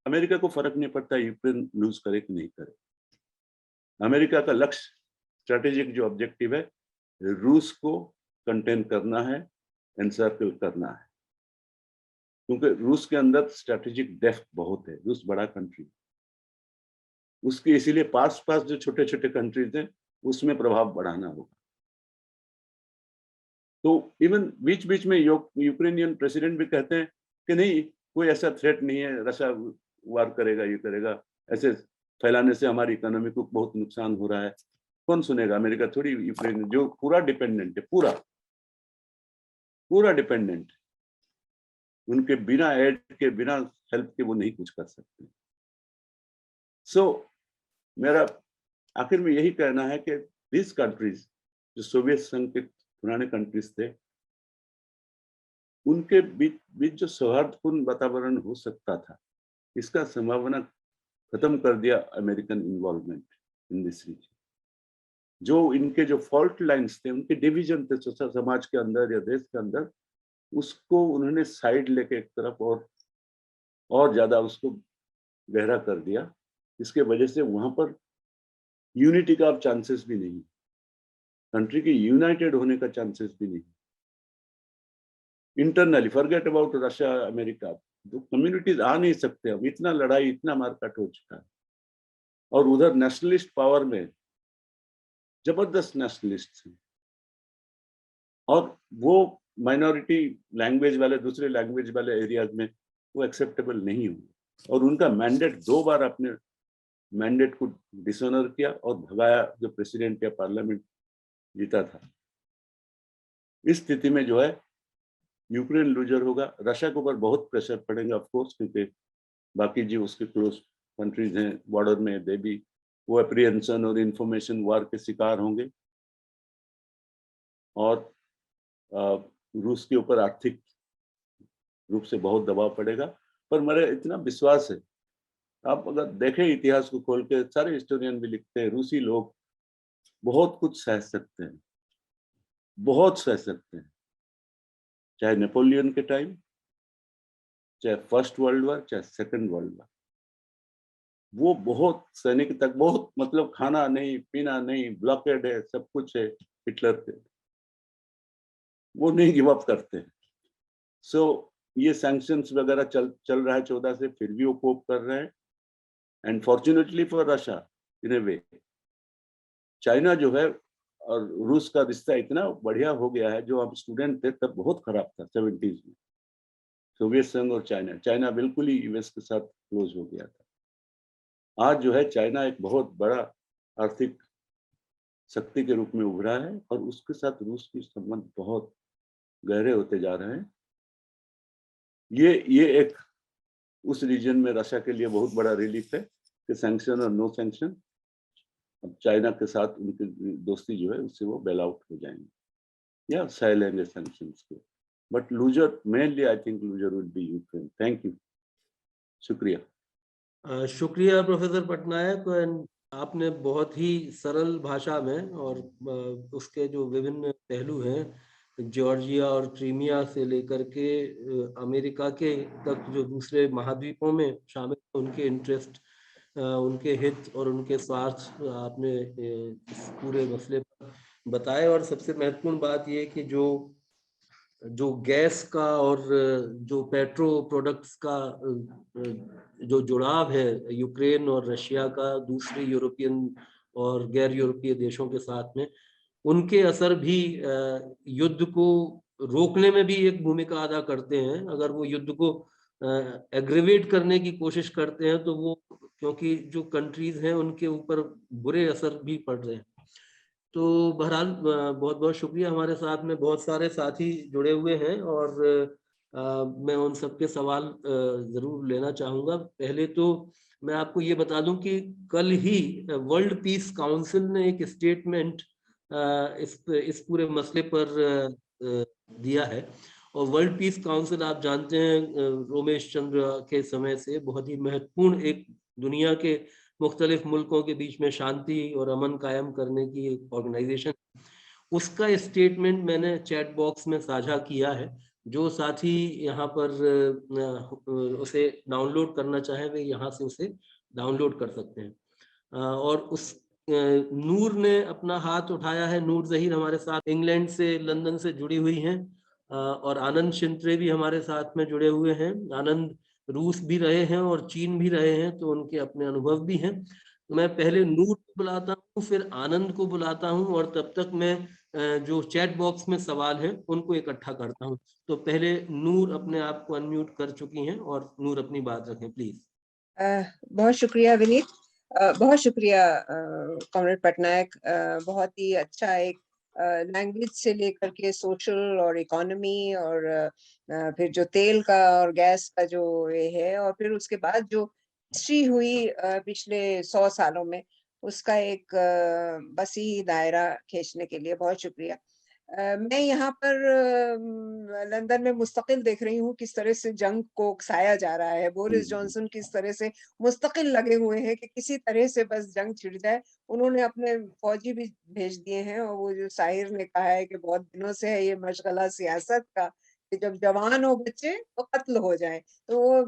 अमेरिका को फर्क नहीं पड़ता यूक्रेन लूज करे कि नहीं करे। अमेरिका का लक्ष्य, स्ट्रेटेजिक जो ऑब्जेक्टिव है, रूस को कंटेन करना है, एनसर्कल करना है, क्योंकि रूस के अंदर स्ट्रेटेजिक डेप्थ बहुत है। रूस बड़ा कंट्री, उसके इसीलिए पास जो छोटे छोटे कंट्रीज हैं उसमें प्रभाव बढ़ाना होगा। तो इवन बीच बीच में यूक्रेनियन प्रेसिडेंट भी कहते हैं कि नहीं, कोई ऐसा थ्रेट नहीं है, रशिया वार करेगा, ये करेगा, ऐसे फैलाने से हमारी इकोनॉमी को बहुत नुकसान हो रहा है। कौन सुनेगा? अमेरिका थोड़ी यूक्रेन जो पूरा डिपेंडेंट है, पूरा डिपेंडेंट, उनके बिना एड के, बिना हेल्प के वो नहीं कुछ कर सकते। सो मेरा आखिर में यही कहना है कि दिस कंट्रीज जो सोवियत संघ के पुराने कंट्रीज थे, उनके बीच जो सौहार्दपूर्ण वातावरण हो सकता था, इसका संभावना खत्म कर दिया American involvement in this region. जो इनके जो फॉल्ट लाइंस थे, उनके डिवीजन थे समाज के अंदर या देश के अंदर, उसको उन्होंने साइड लेके एक तरफ और ज्यादा उसको गहरा कर दिया। इसके वजह से वहां पर यूनिटी का अब चांसेस भी नहीं, कंट्री के यूनाइटेड होने का चांसेस भी नहीं। Internally forget about Russia America, तो कम्युनिटीज आ नहीं सकते। अब इतना लड़ाई, इतना मारकाट हो चुका है। और उधर नेशनलिस्ट पावर में जबरदस्त नेशनलिस्ट हैं, और वो माइनॉरिटी लैंग्वेज वाले, दूसरे लैंग्वेज वाले एरियाज में वो एक्सेप्टेबल नहीं हुए। और उनका मैंडेट 2 बार अपने मैंडेट को डिसऑनर किया और भगाया जो प्रेसिडेंट या पार्लियामेंट जीता था। इस स्थिति में जो है यूक्रेन लूजर होगा। रशिया के ऊपर बहुत प्रेशर पड़ेगा ऑफ कोर्स, क्योंकि बाकी जो उसके क्लोज कंट्रीज हैं बॉर्डर में, दे भी वो एप्रीहेंशन और इंफॉर्मेशन वार के शिकार होंगे। और रूस के ऊपर आर्थिक रूप से बहुत दबाव पड़ेगा। पर मेरा इतना विश्वास है, आप अगर देखें इतिहास को खोल के, सारे हिस्टोरियन भी लिखते हैं रूसी लोग बहुत कुछ सह सकते हैं, बहुत सह सकते हैं। चाहे नेपोलियन के टाइम, चाहे फर्स्ट वर्ल्ड वॉर, चाहे सेकंड वर्ल्ड वॉर, वो बहुत सैनिक तक, बहुत मतलब खाना नहीं, पीना नहीं, ब्लॉकेड है, सब कुछ है हिटलर के, वो नहीं गिव अप करते हैं। सो ये सैंक्शंस वगैरह चल रहा है 14 से, फिर भी वो कोप कर रहे हैं। And fortunately for Russia in A way, China जो है और रूस का रिश्ता इतना बढ़िया हो गया है। जो हम स्टूडेंट थे तब बहुत खराब था 70s में, सोवियत संघ और चाइना बिल्कुल ही यूएस के साथ क्लोज हो गया था। आज जो है चाइना एक बहुत बड़ा आर्थिक शक्ति के रूप में उभरा है, और उसके साथ रूस के संबंध बहुत गहरे होते जा रहे हैं। ये एक उस रीजन में रशिया के लिए बहुत बड़ा रिलीफ है कि सैंक्शन और नो सैंक्शन, अब चाइना के साथ उनकी दोस्ती जो है उससे वो बेल आउट हो जाएंगे या सह लेंगे सैंक्शंस को। But loser mainly I think loser will be Ukraine. Thank you, शुक्रिया। शुक्रिया प्रोफेसर पटनायक। आपने बहुत ही सरल भाषा में और उसके जो विभिन्न पहलू हैं, जॉर्जिया और क्रीमिया से लेकर के अमेरिका के तक जो दूसरे महाद्वीपों में शामिल उनके इंटरेस्ट, उनके हित और उनके स्वार्थ आपने इस पूरे मसले पर बताए। और सबसे महत्वपूर्ण बात ये कि जो गैस का और जो पेट्रो प्रोडक्ट्स का जो जुड़ाव है यूक्रेन और रशिया का दूसरे यूरोपियन और गैर यूरोपीय देशों के साथ में, उनके असर भी युद्ध को रोकने में भी एक भूमिका अदा करते हैं। अगर वो युद्ध को एग्रीवेट करने की कोशिश करते हैं तो वो, क्योंकि जो कंट्रीज हैं उनके ऊपर बुरे असर भी पड़ रहे हैं। तो बहरहाल बहुत बहुत शुक्रिया। हमारे साथ में बहुत सारे साथी जुड़े हुए हैं और मैं उन सबके सवाल जरूर लेना चाहूंगा। पहले तो मैं आपको ये बता दूं कि कल ही वर्ल्ड पीस काउंसिल ने एक स्टेटमेंट इस पूरे मसले पर दिया है। और वर्ल्ड पीस काउंसिल आप जानते हैं रोमेश चंद्र के समय से बहुत ही महत्वपूर्ण एक दुनिया के मुख्तलिफ मुल्कों के बीच में शांति और अमन कायम करने की एक ऑर्गेनाइजेशन। उसका स्टेटमेंट मैंने चैट बॉक्स में साझा किया है। जो साथी यहाँ पर उसे डाउनलोड करना चाहे वे यहाँ से उसे डाउनलोड कर सकते हैं। और उस नूर ने अपना हाथ उठाया है। नूर जहीर हमारे साथ इंग्लैंड से, लंदन से जुड़ी हुई हैं। और आनंद शिंत्रे भी हमारे साथ में जुड़े हुए हैं। आनंद रूस भी रहे हैं और चीन भी रहे हैं, तो उनके अपने अनुभव भी हैं। तो मैं पहले नूर को बुलाता हूँ, फिर आनंद को बुलाता हूँ, और तब तक मैं जो चैट बॉक्स में सवाल हैं उनको इकट्ठा करता हूँ। तो पहले नूर अपने आप को अनम्यूट कर चुकी हैं, और नूर अपनी बात रखें प्लीज। बहुत शुक्रिया विनीत, बहुत शुक्रिया कॉमरेड पटनायक। बहुत ही अच्छा एक लैंग्वेज से लेकर के सोशल और इकोनॉमी और फिर जो तेल का और गैस का जो ये है, और फिर उसके बाद जो हिस्ट्री हुई पिछले 100 सालों में, उसका एक वसी दायरा खींचने के लिए बहुत शुक्रिया। मैं यहाँ पर लंदन में मुस्तकिल देख रही हूँ किस तरह से जंग को उकसाया जा रहा है। बोरिस जॉनसन किस तरह से मुस्तकिल लगे हुए हैं कि किसी तरह से बस जंग छिड़ जाए। उन्होंने अपने फौजी भी भेज दिए हैं, और वो जो साहिर ने कहा है कि बहुत दिनों से है ये मशगला सियासत का कि जब जवान हो बच्चे तो कत्ल हो जाए। तो वो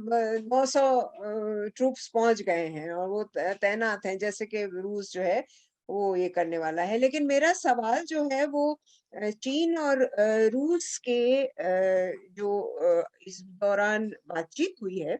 900 ट्रूप्स पहुंच गए हैं और वो तैनात हैं, जैसे कि रूस जो है वो ये करने वाला है। लेकिन मेरा सवाल जो है वो चीन और रूस के जो इस दौरान बातचीत हुई है,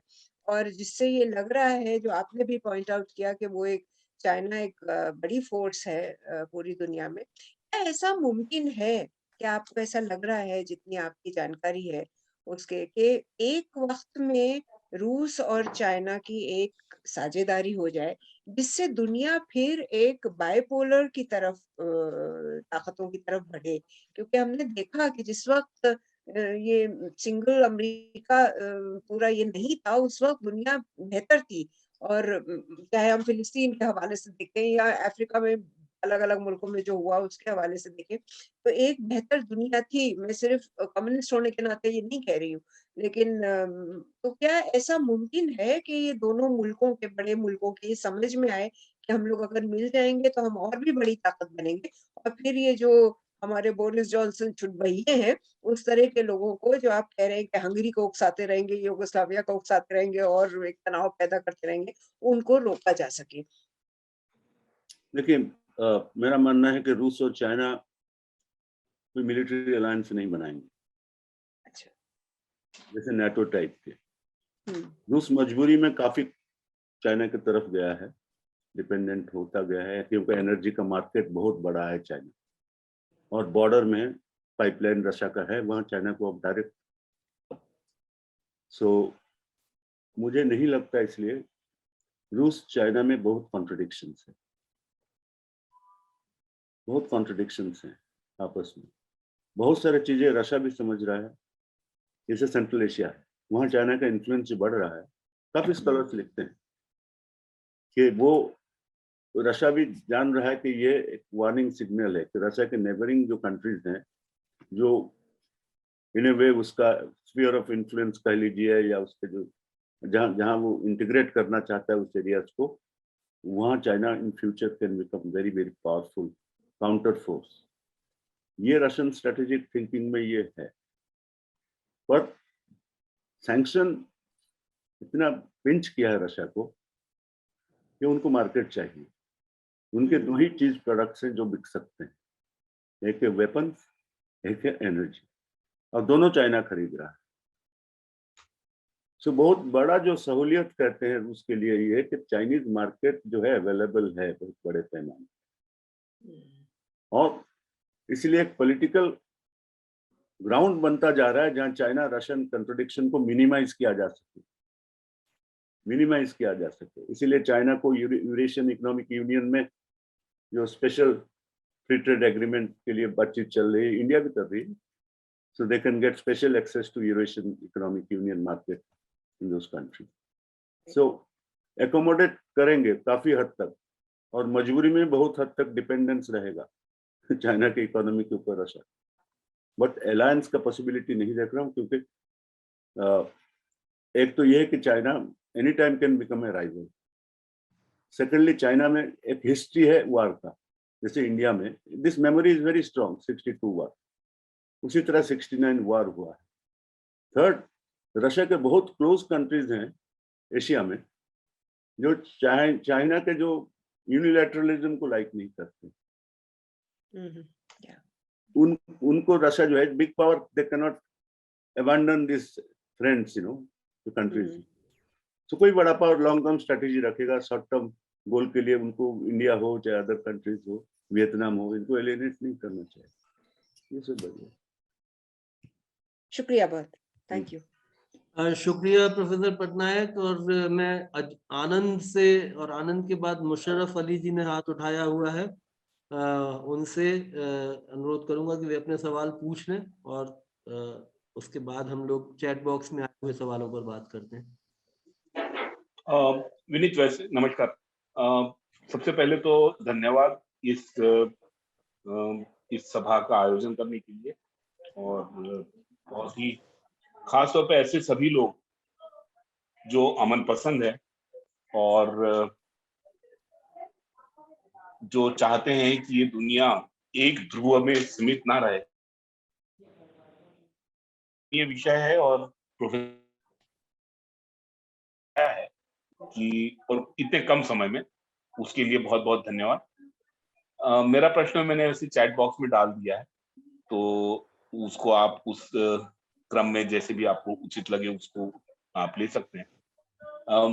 और जिससे ये लग रहा है, जो आपने भी पॉइंट आउट किया कि वो एक चाइना एक बड़ी फोर्स है पूरी दुनिया में। क्या ऐसा मुमकिन है, क्या आपको ऐसा लग रहा है, जितनी आपकी जानकारी है उसके, कि एक वक्त में रूस और चाइना की एक साझेदारी हो जाए जिससे दुनिया फिर एक बाइपोलर की तरफ ताकतों की तरफ बढ़े? क्योंकि हमने देखा कि जिस वक्त ये सिंगल अमेरिका पूरा ये नहीं था, उस वक्त दुनिया बेहतर थी। और चाहे हम फिलिस्तीन के हवाले से देखें या अफ्रीका में अलग अलग मुल्कों में जो हुआ उसके हवाले से देखें, तो एक बेहतर दुनिया थी। मैं सिर्फ कम्युनिस्ट होने के नाते ये नहीं कह रही हूँ, लेकिन तो क्या ऐसा मुमकिन है कि ये दोनों मुल्कों के, बड़े मुल्कों की, ये समझ में आए कि हम लोग अगर मिल जाएंगे तो हम और भी बड़ी ताकत बनेंगे, और फिर ये जो हमारे बोरिस जॉनसन चुटभइये हैं, उस तरह के लोगों को जो आप कह रहे हैं कि हंगरी को उकसाते रहेंगे, यूगोस्लाविया को उकसाते रहेंगे और एक तनाव पैदा करते रहेंगे, उनको रोका जा सके? देखिए, मेरा मानना है कि रूस और चाइना कोई मिलिट्री अलायंस नहीं बनाएंगे। अच्छा। जैसे नाटो टाइप के। रूस मजबूरी में काफी चाइना की तरफ गया है, डिपेंडेंट होता गया है, क्योंकि एनर्जी का मार्केट बहुत बड़ा है चाइना, और बॉर्डर में पाइपलाइन रशिया का है, वहां चाइना को अब डायरेक्ट। सो मुझे नहीं लगता, इसलिए रूस चाइना में बहुत कॉन्ट्रडिक्शंस है, बहुत कॉन्ट्रडिक्शंस हैं आपस में। बहुत सारी चीजें रशिया भी समझ रहा है, जैसे सेंट्रल एशिया है, वहां चाइना का इन्फ्लुएंस बढ़ रहा है। काफी स्कॉलर्स लिखते हैं कि वो रशिया भी जान रहा है कि ये एक वार्निंग सिग्नल है कि रशिया के नेबरिंग जो कंट्रीज हैं, जो इन ए वे उसका स्फीयर ऑफ इन्फ्लुएंस कह लीजिए, या उसके जो जहां जहां वो इंटीग्रेट करना चाहता है उस एरियाज को, वहाँ China in future can become very very powerful counter force. ये रशियन स्ट्रेटेजिक थिंकिंग में ये है। पर सैंक्शन इतना पिंच किया है रशिया को कि उनको मार्केट चाहिए। उनके दो ही चीज प्रोडक्ट्स हैं जो बिक सकते हैं, एक है वेपन्स, एक है एनर्जी, और दोनों चाइना खरीद रहा है। सो बहुत बड़ा जो सहूलियत कहते हैं रूस के लिए ये है कि चाइनीज मार्केट जो है अवेलेबल है बहुत बड़े पैमाने, और इसलिए एक पॉलिटिकल ग्राउंड बनता जा रहा है जहां चाइना रशियन कंट्रोडिक्शन को मिनिमाइज किया जा सके। इसीलिए चाइना को यूरेशियन इकोनॉमिक यूनियन में जो स्पेशल फ्री ट्रेड एग्रीमेंट के लिए बातचीत चल रही है, इंडिया भी कर रही है, so they can get special access to Eurasian economic union market in those country. So accommodate करेंगे काफी हद तक, और मजबूरी में बहुत हद तक डिपेंडेंस रहेगा चाइना के इकोनॉमी के ऊपर रशिया। बट अलायंस का पॉसिबिलिटी नहीं देख रहा हूँ, क्योंकि एक तो ये है कि China any time can become a rival. Secondly China में एक हिस्ट्री है वार का, जैसे इंडिया में this memory is very strong, 62 वार, उसी तरह 69 वार हुआ है। थर्ड, रशिया के बहुत क्लोज कंट्रीज हैं एशिया में जो चाइना के जो यूनिलैटरलिज्म को लाइक नहीं करते। उनको रशिया जो है big power, they can not abandon this friends, countries. तो कोई बड़ा पावर लॉन्ग टर्म स्ट्रेटेजी रखेगा, शॉर्ट टर्म गोल के लिए उनको इंडिया हो चाहे अदर कंट्रीज हो, वियतनाम हो, इनको एलिनेट नहीं करना चाहिए। ये सब बढ़िया। शुक्रिया बहुत, थैंक यू। शुक्रिया प्रोफेसर पटनायक। और मैं आनंद से, और आनंद के बाद मुशर्रफ अली जी ने हाथ उठाया हुआ है, उनसे अनुरोध करूंगा कि वे अपने सवाल पूछ लें, और उसके बाद हम लोग चैट बॉक्स में आए हुए सवालों पर बात करते हैं। विनीत वैसे नमस्कार। सबसे पहले तो धन्यवाद इस सभा का आयोजन करने के लिए, और बहुत ही खास तौर पे ऐसे सभी लोग जो अमन पसंद है और जो चाहते हैं कि ये दुनिया एक ध्रुव में सीमित ना रहे, ये विषय है। और प्रोफेसर है कि और इतने कम समय में, उसके लिए बहुत बहुत धन्यवाद। मेरा प्रश्न मैंने ऐसे चैट बॉक्स में डाल दिया है, तो उसको आप उस क्रम में जैसे भी आपको उचित लगे उसको आप ले सकते हैं।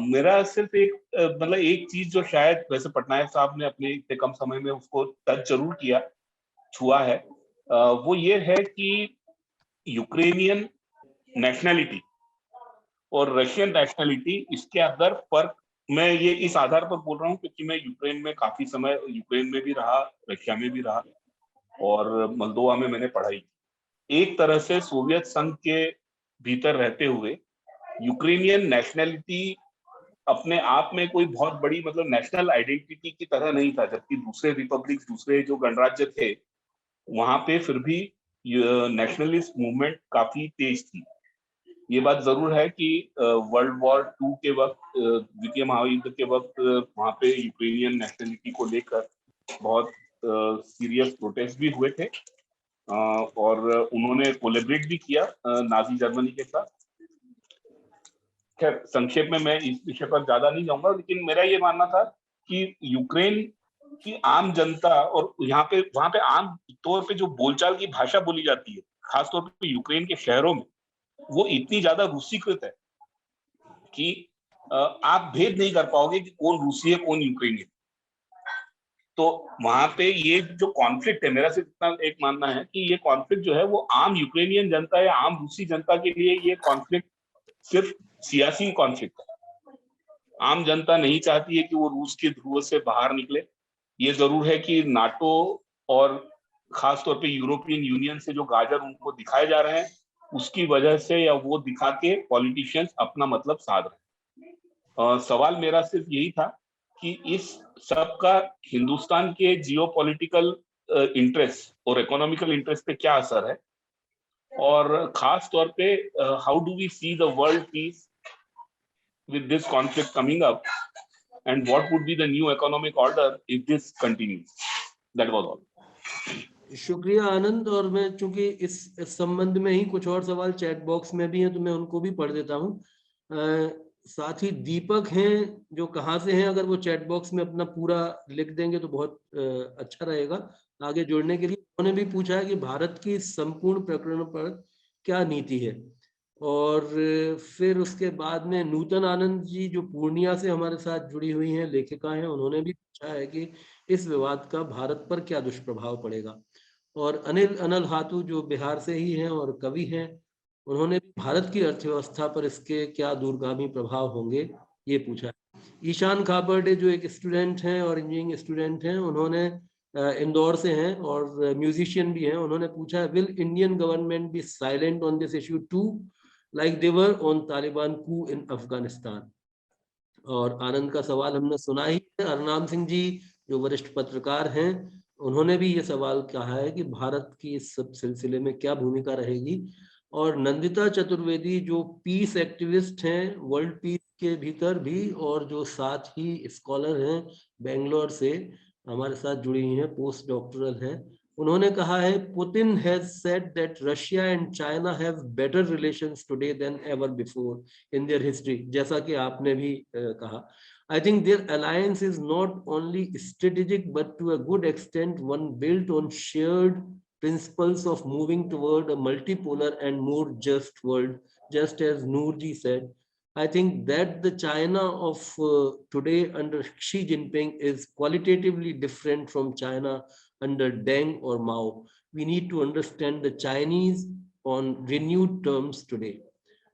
मेरा सिर्फ एक मतलब एक चीज जो शायद वैसे पटनायक साहब ने अपने इतने कम समय में उसको टच जरूर किया, छुआ है, वो ये है कि यूक्रेनियन नेशनलिटी और रशियन नेशनलिटी, इसके अंदर फर्क, मैं ये इस आधार पर बोल रहा हूँ क्योंकि मैं यूक्रेन में काफी समय, यूक्रेन में भी रहा, रशिया में भी रहा, और मोल्दोवा में मैंने पढ़ाई की। एक तरह से सोवियत संघ के भीतर रहते हुए यूक्रेनियन नेशनलिटी अपने आप में कोई बहुत बड़ी मतलब नेशनल आइडेंटिटी की तरह नहीं था, जबकि दूसरे रिपब्लिक, दूसरे जो गणराज्य थे, वहां पे फिर भी नेशनलिस्ट मूवमेंट काफी तेज थी। ये बात जरूर है कि वर्ल्ड वॉर 2 के वक्त, द्वितीय महायुद्ध के वक्त, वहां पे यूक्रेनियन नेशनलिटी को लेकर बहुत सीरियस प्रोटेस्ट भी हुए थे, और उन्होंने कोलैबोरेट भी किया नाजी जर्मनी के साथ। खैर, संक्षेप में मैं इस विषय पर ज्यादा नहीं जाऊंगा, लेकिन मेरा ये मानना था कि यूक्रेन की आम जनता, और यहाँ पे वहां पे आम तौर पे जो बोलचाल की भाषा बोली जाती है, खासतौर पे यूक्रेन के शहरों में, वो इतनी ज्यादा रूसीकृत है कि आप भेद नहीं कर पाओगे कि कौन रूसी है कौन यूक्रेनी है। तो वहां पे ये जो कॉन्फ्लिक्ट है, मेरा सिर्फ इतना एक मानना है कि ये कॉन्फ्लिक्ट जो है वो आम यूक्रेनियन जनता या आम रूसी जनता के लिए ये कॉन्फ्लिक्ट सिर्फ सियासी कॉन्फ्लिक्ट है। आम जनता नहीं चाहती है कि वो रूस के ध्रुव से बाहर निकले। ये जरूर है कि नाटो और खासतौर पे यूरोपियन यूनियन से जो गाजर उनको दिखाए जा रहे हैं, उसकी वजह से या वो दिखा के पॉलिटिशियंस अपना मतलब साध रहे हैं। सवाल मेरा सिर्फ यही था कि इस सब का हिंदुस्तान के जियोपॉलिटिकल इंटरेस्ट और इकोनॉमिकल इंटरेस्ट पे क्या असर है, और खास तौर पे how do we see the world peace with this conflict coming up, and what would be the new economic order if this continues? That was all. शुक्रिया आनंद। और मैं चूंकि इस संबंध में ही कुछ और सवाल चैट बॉक्स में भी हैं तो मैं उनको भी पढ़ देता हूँ। साथ ही दीपक हैं जो कहाँ से हैं, अगर वो चैट बॉक्स में अपना पूरा लिख देंगे तो बहुत अच्छा रहेगा आगे जुड़ने के लिए। उन्होंने भी पूछा है कि भारत की संपूर्ण प्रकरण पर क्या नीति है। और फिर उसके बाद में नूतन आनंद जी जो पूर्णिया से हमारे साथ जुड़ी हुई हैं, लेखिका हैं, उन्होंने भी पूछा है कि इस विवाद का भारत पर क्या दुष्प्रभाव पड़ेगा। और अनिल हाथू जो बिहार से ही हैं और कवि हैं, उन्होंने भी भारत की अर्थव्यवस्था पर इसके क्या दूरगामी प्रभाव होंगे ये पूछा है। ईशान खाबर्डे जो एक स्टूडेंट हैं और इंजीनियरिंग स्टूडेंट हैं, उन्होंने इंदौर से हैं और म्यूजिशियन भी हैं, उन्होंने पूछा है will Indian government be silent on this issue to like they were on Taliban coup in Afghanistan. और आनंद का सवाल हमने सुना ही है। अरनाम सिंह जी जो वरिष्ठ पत्रकार हैं, उन्होंने भी ये सवाल कहा है कि भारत की इस सब सिलसिले में क्या भूमिका रहेगी। और नंदिता चतुर्वेदी जो पीस एक्टिविस्ट हैं वर्ल्ड पीस के भीतर भी, और जो साथ ही स्कॉलर हैं बेंगलोर से हमारे साथ जुड़ी हुई हैं, पोस्ट डॉक्टरल हैं, उन्होंने कहा है Putin has said that Russia and China have better relations today then ever before in their history, जैसा कि आपने भी कहा। I think their alliance is not only strategic but to a good extent one built on shared principles of moving toward a multipolar and more just world, just as Noorji said. I think that the China of today under Xi Jinping is qualitatively different from China under Deng or Mao. We need to understand the Chinese on renewed terms today.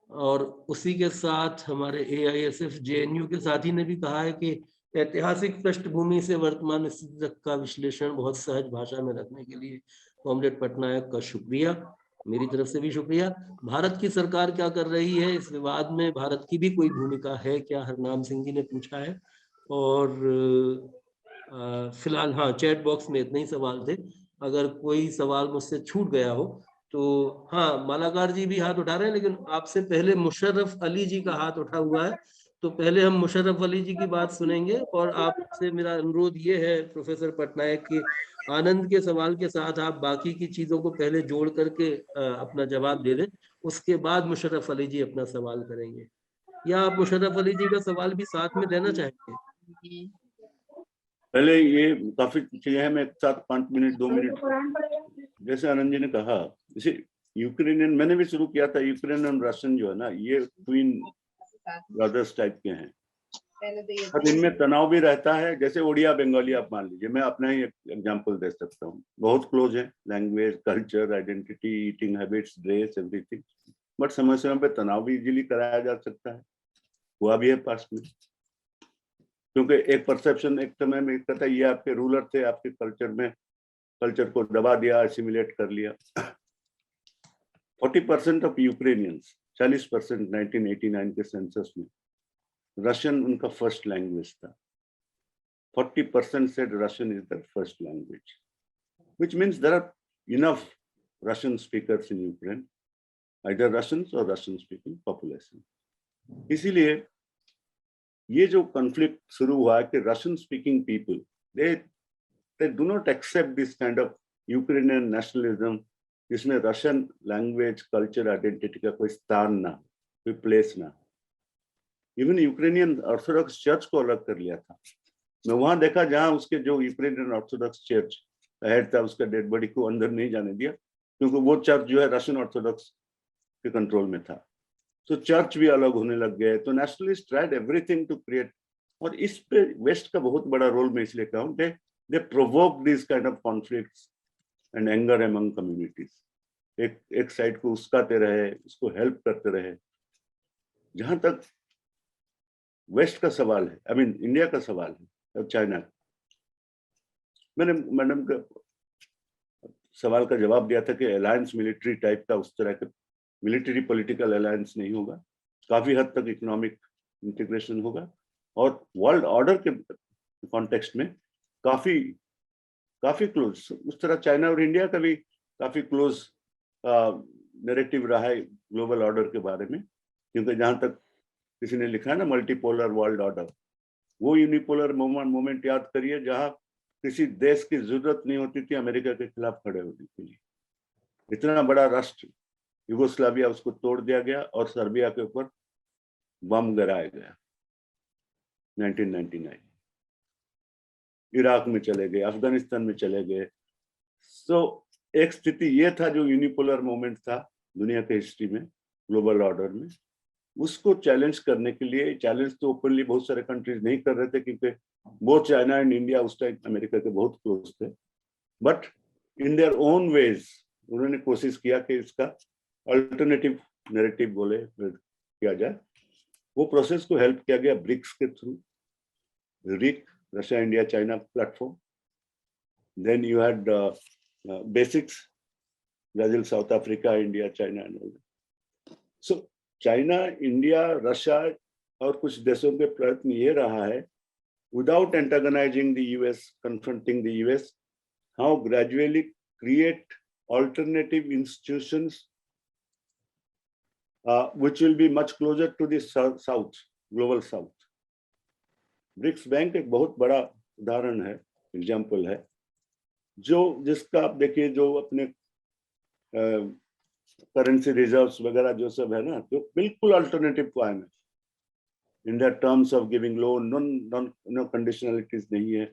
और उसी के साथ हमारे AISF JNU के साथी ने भी कहा है कि ऐतिहासिक पृष्ठभूमि से वर्तमान स्थिति तक का विश्लेषण बहुत सहज भाषा में रखने के लिए कॉमरेड पटनायक का शुक्रिया, मेरी तरफ से भी शुक्रिया। भारत की सरकार क्या कर रही है इस विवाद में, भारत की भी कोई भूमिका है क्या, हरनाम सिंह जी ने पूछा है। और फिलहाल हाँ, चैट बॉक्स में इतने ही सवाल थे। अगर कोई सवाल मुझसे छूट गया हो तो हाँ, मालाकार जी भी हाथ उठा रहे हैं, लेकिन आपसे पहले मुशर्रफ अली जी का हाथ उठा हुआ है, तो पहले हम मुशर्रफ अली जी की बात सुनेंगे। और आपसे मेरा अनुरोध ये है प्रोफेसर पटनायक की, आनंद के सवाल के साथ आप बाकी की चीजों को पहले जोड़ करके अपना जवाब दे दें, उसके बाद मुशर्रफ अली जी अपना सवाल करेंगे। या आप मुशर्रफ अली जी का सवाल भी साथ में लेना चाहेंगे? पहले ये काफी चीजें हैं, मैं एक साथ 5 मिनट 2 मिनट, जैसे आनंद जी ने कहा, जैसे यूक्रेनियन मैंने भी शुरू किया था, यूक्रेन और रशियन जो है ना, ये ट्विन ब्रदर्स टाइप के हैं, और इनमें तनाव भी रहता है। जैसे ओडिया बंगाली आप मान लीजिए, मैं अपना ही एग्जांपल दे सकता हूँ, बहुत क्लोज है, language, culture, identity, eating habits, dress, everything, but समय समय पे तनाव भी इजीली कराया जा सकता है, हुआ भी है पास्ट में। क्योंकि एक परसेप्शन एक समय में कहता है ये आपके रूलर थे, आपके कल्चर में कल्चर को दबा दिया, असिमिलेट कर लिया। 40% ऑफ यूक्रेनियंस, 40% 1989 के सेंसस में रशियन उनका फर्स्ट लैंग्वेज था। 40% said Russian is their first language, which means there are enough Russian speakers in Ukraine, either Russians or Russian speaking population. इसीलिए ये जो कॉन्फ्लिक्ट शुरू हुआ है कि Russian speaking people they do not accept this kind of Ukrainian nationalism, जिसमें Russian language, culture, identity का कोई स्थान ना, कोई प्लेस ना। इवन यूक्रेनियन ऑर्थोडॉक्स चर्च को अलग कर लिया था। मैं वहां देखा जहां उसके जो यूक्रेनियन ऑर्थोडॉक्स चर्च हेड था, उसका डेड बॉडी को अंदर नहीं जाने दिया, क्योंकि वो चर्च जो है रशियन ऑर्थोडॉक्स के कंट्रोल में था। तो चर्च भी अलग होने लग गए। तो nationalist tried everything to create, और इस पे वेस्ट का बहुत बड़ा रोल मैं इसलिए कहूँ, they provoke this kind of conflicts and anger among communities. एक साइड को उसकाते रहे, उसको हेल्प करते रहे। जहां तक वेस्ट का सवाल है, आई मीन इंडिया का सवाल है और चाइना का, मैंने मैडम का सवाल का जवाब दिया था कि अलायंस मिलिट्री टाइप का, उस तरह का मिलिट्री पॉलिटिकल अलायंस नहीं होगा, काफी हद तक इकोनॉमिक इंटीग्रेशन होगा, और वर्ल्ड ऑर्डर के कॉन्टेक्स्ट में काफी क्लोज, उस तरह चाइना और इंडिया का भी काफी क्लोज नैरेटिव रहा है ग्लोबल ऑर्डर के बारे में। क्योंकि जहां तक किसी ने लिखा है ना, मल्टीपोलर वर्ल्ड ऑर्डर, वो यूनिपोलर मोमेंट याद करिए जहां किसी देश की जरूरत नहीं होती थी अमेरिका के खिलाफ खड़े होने के लिए। इतना बड़ा राष्ट्र युगोस्लाविया, उसको तोड़ दिया गया और सर्बिया के ऊपर बम गिराया गया 1999। इराक में चले गए, अफगानिस्तान में चले गए। तो एक स्थिति ये था जो यूनिपोलर मोमेंट था दुनिया के हिस्ट्री में, ग्लोबल ऑर्डर में। उसको चैलेंज करने के लिए, चैलेंज तो ओपनली बहुत सारे कंट्रीज नहीं कर रहे थे क्योंकि बोथ चाइना एंड इंडिया उस टाइम अमेरिका के बहुत क्लोज थे, but in their own ways उन्होंने कोशिश किया कि इसका अल्टरनेटिव नैरेटिव बोले किया जाए। वो प्रोसेस को हेल्प किया गया ब्रिक्स के through, RIC, Russia India China platform. Then you had BASICs, Brazil, South Africa, India, China and all. So China, India, Russia और कुछ देशों के प्रयत्न ये रहा है, without antagonizing the US, confronting the US, how gradually create alternative institutions which will be much closer to the south, global south. BRICS bank एक बहुत बड़ा उदाहरण है, एग्जाम्पल है, जो जिसका आप देखिए जो अपने करेंसी रिजर्व्स वगैरह जो सब है ना, जो बिल्कुल alternative to IMF in their terms of giving loan, no conditionalities नहीं है।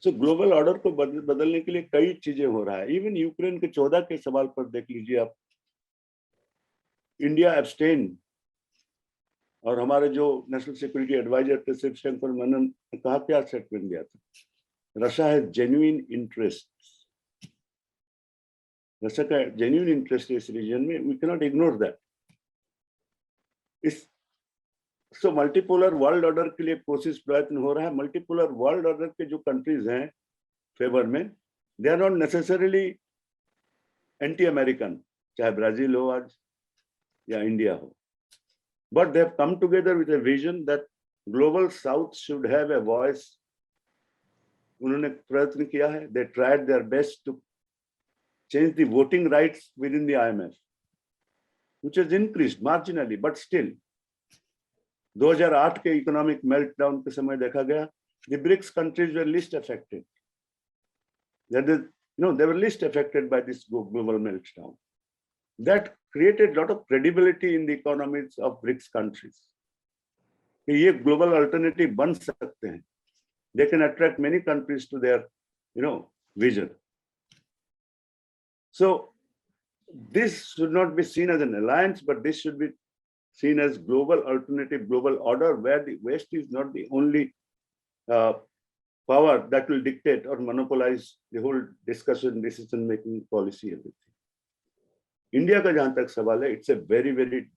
So global order को बदलने के लिए कई चीजें हो रहा है। इवन यूक्रेन के 14 के सवाल पर देख लीजिए आप, इंडिया एब्सटेन, और हमारे जो नेशनल सिक्योरिटी एडवाइजर थे शिवशंकर मेनन ने कहा, क्या स्टेटमेंट दिया था, रशिया है जेन्युइन इंटरेस्ट, रशिया का जेन्युइन इंटरेस्ट इस रीजन में, वी कैनॉट इग्नोर दैट। इस सो मल्टीपोलर वर्ल्ड ऑर्डर के लिए कोशिश प्रयत्न हो रहा है। मल्टीपोलर वर्ल्ड ऑर्डर के जो कंट्रीज हैं फेवर में, they are not necessarily anti American, चाहे ब्राजील हो आज या इंडिया हो, but they have come together with a vision that global south should have a voice. उन्होंने प्रयत्न किया है, they tried their best to change the voting rights within the IMF, which has increased marginally, but still 2008 के economic meltdown के समय देखा गया, the BRICS countries were least affected. That is, they were least affected by this global meltdown. That created a lot of credibility in the economies of BRICS countries. कि ये global alternative बन सकते हैं. They can attract many countries to their, vision. So this should not be seen as an alliance, but this should be seen as global alternative, global order, where the West is not the only power that will dictate or monopolize the whole discussion, decision making, policy, everything. India का जहां तक सवाल है, it's a very, very,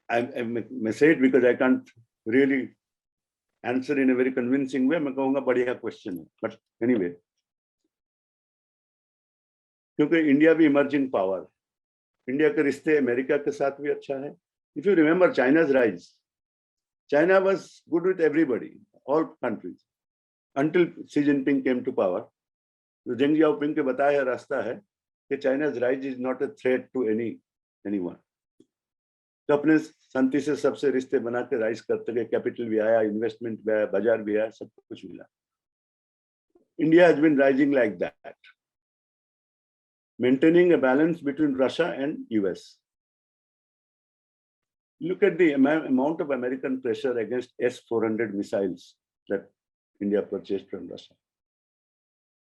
I may say it because I can't really answer in a very convincing way. मैं कहूँगा बढ़िया question है, but anyway, क्योंकि इंडिया भी इमर्जिंग पावर, इंडिया के रिश्ते अमेरिका के साथ भी अच्छा है. If you remember China's rise, China was good with everybody, all countries, until Xi Jinping came to power. तो Deng Xiaoping के बताया रास्ता है कि China's rise is not a threat to anyone. तो अपने शांति से सबसे रिश्ते बना के राइज करते गए, कैपिटल भी आया, इन्वेस्टमेंट भी आया, बाजार भी आया, सब कुछ मिला. India has been rising like that, maintaining a balance between Russia and US. Look at the amount of American pressure against S-400 missiles that India purchased from Russia.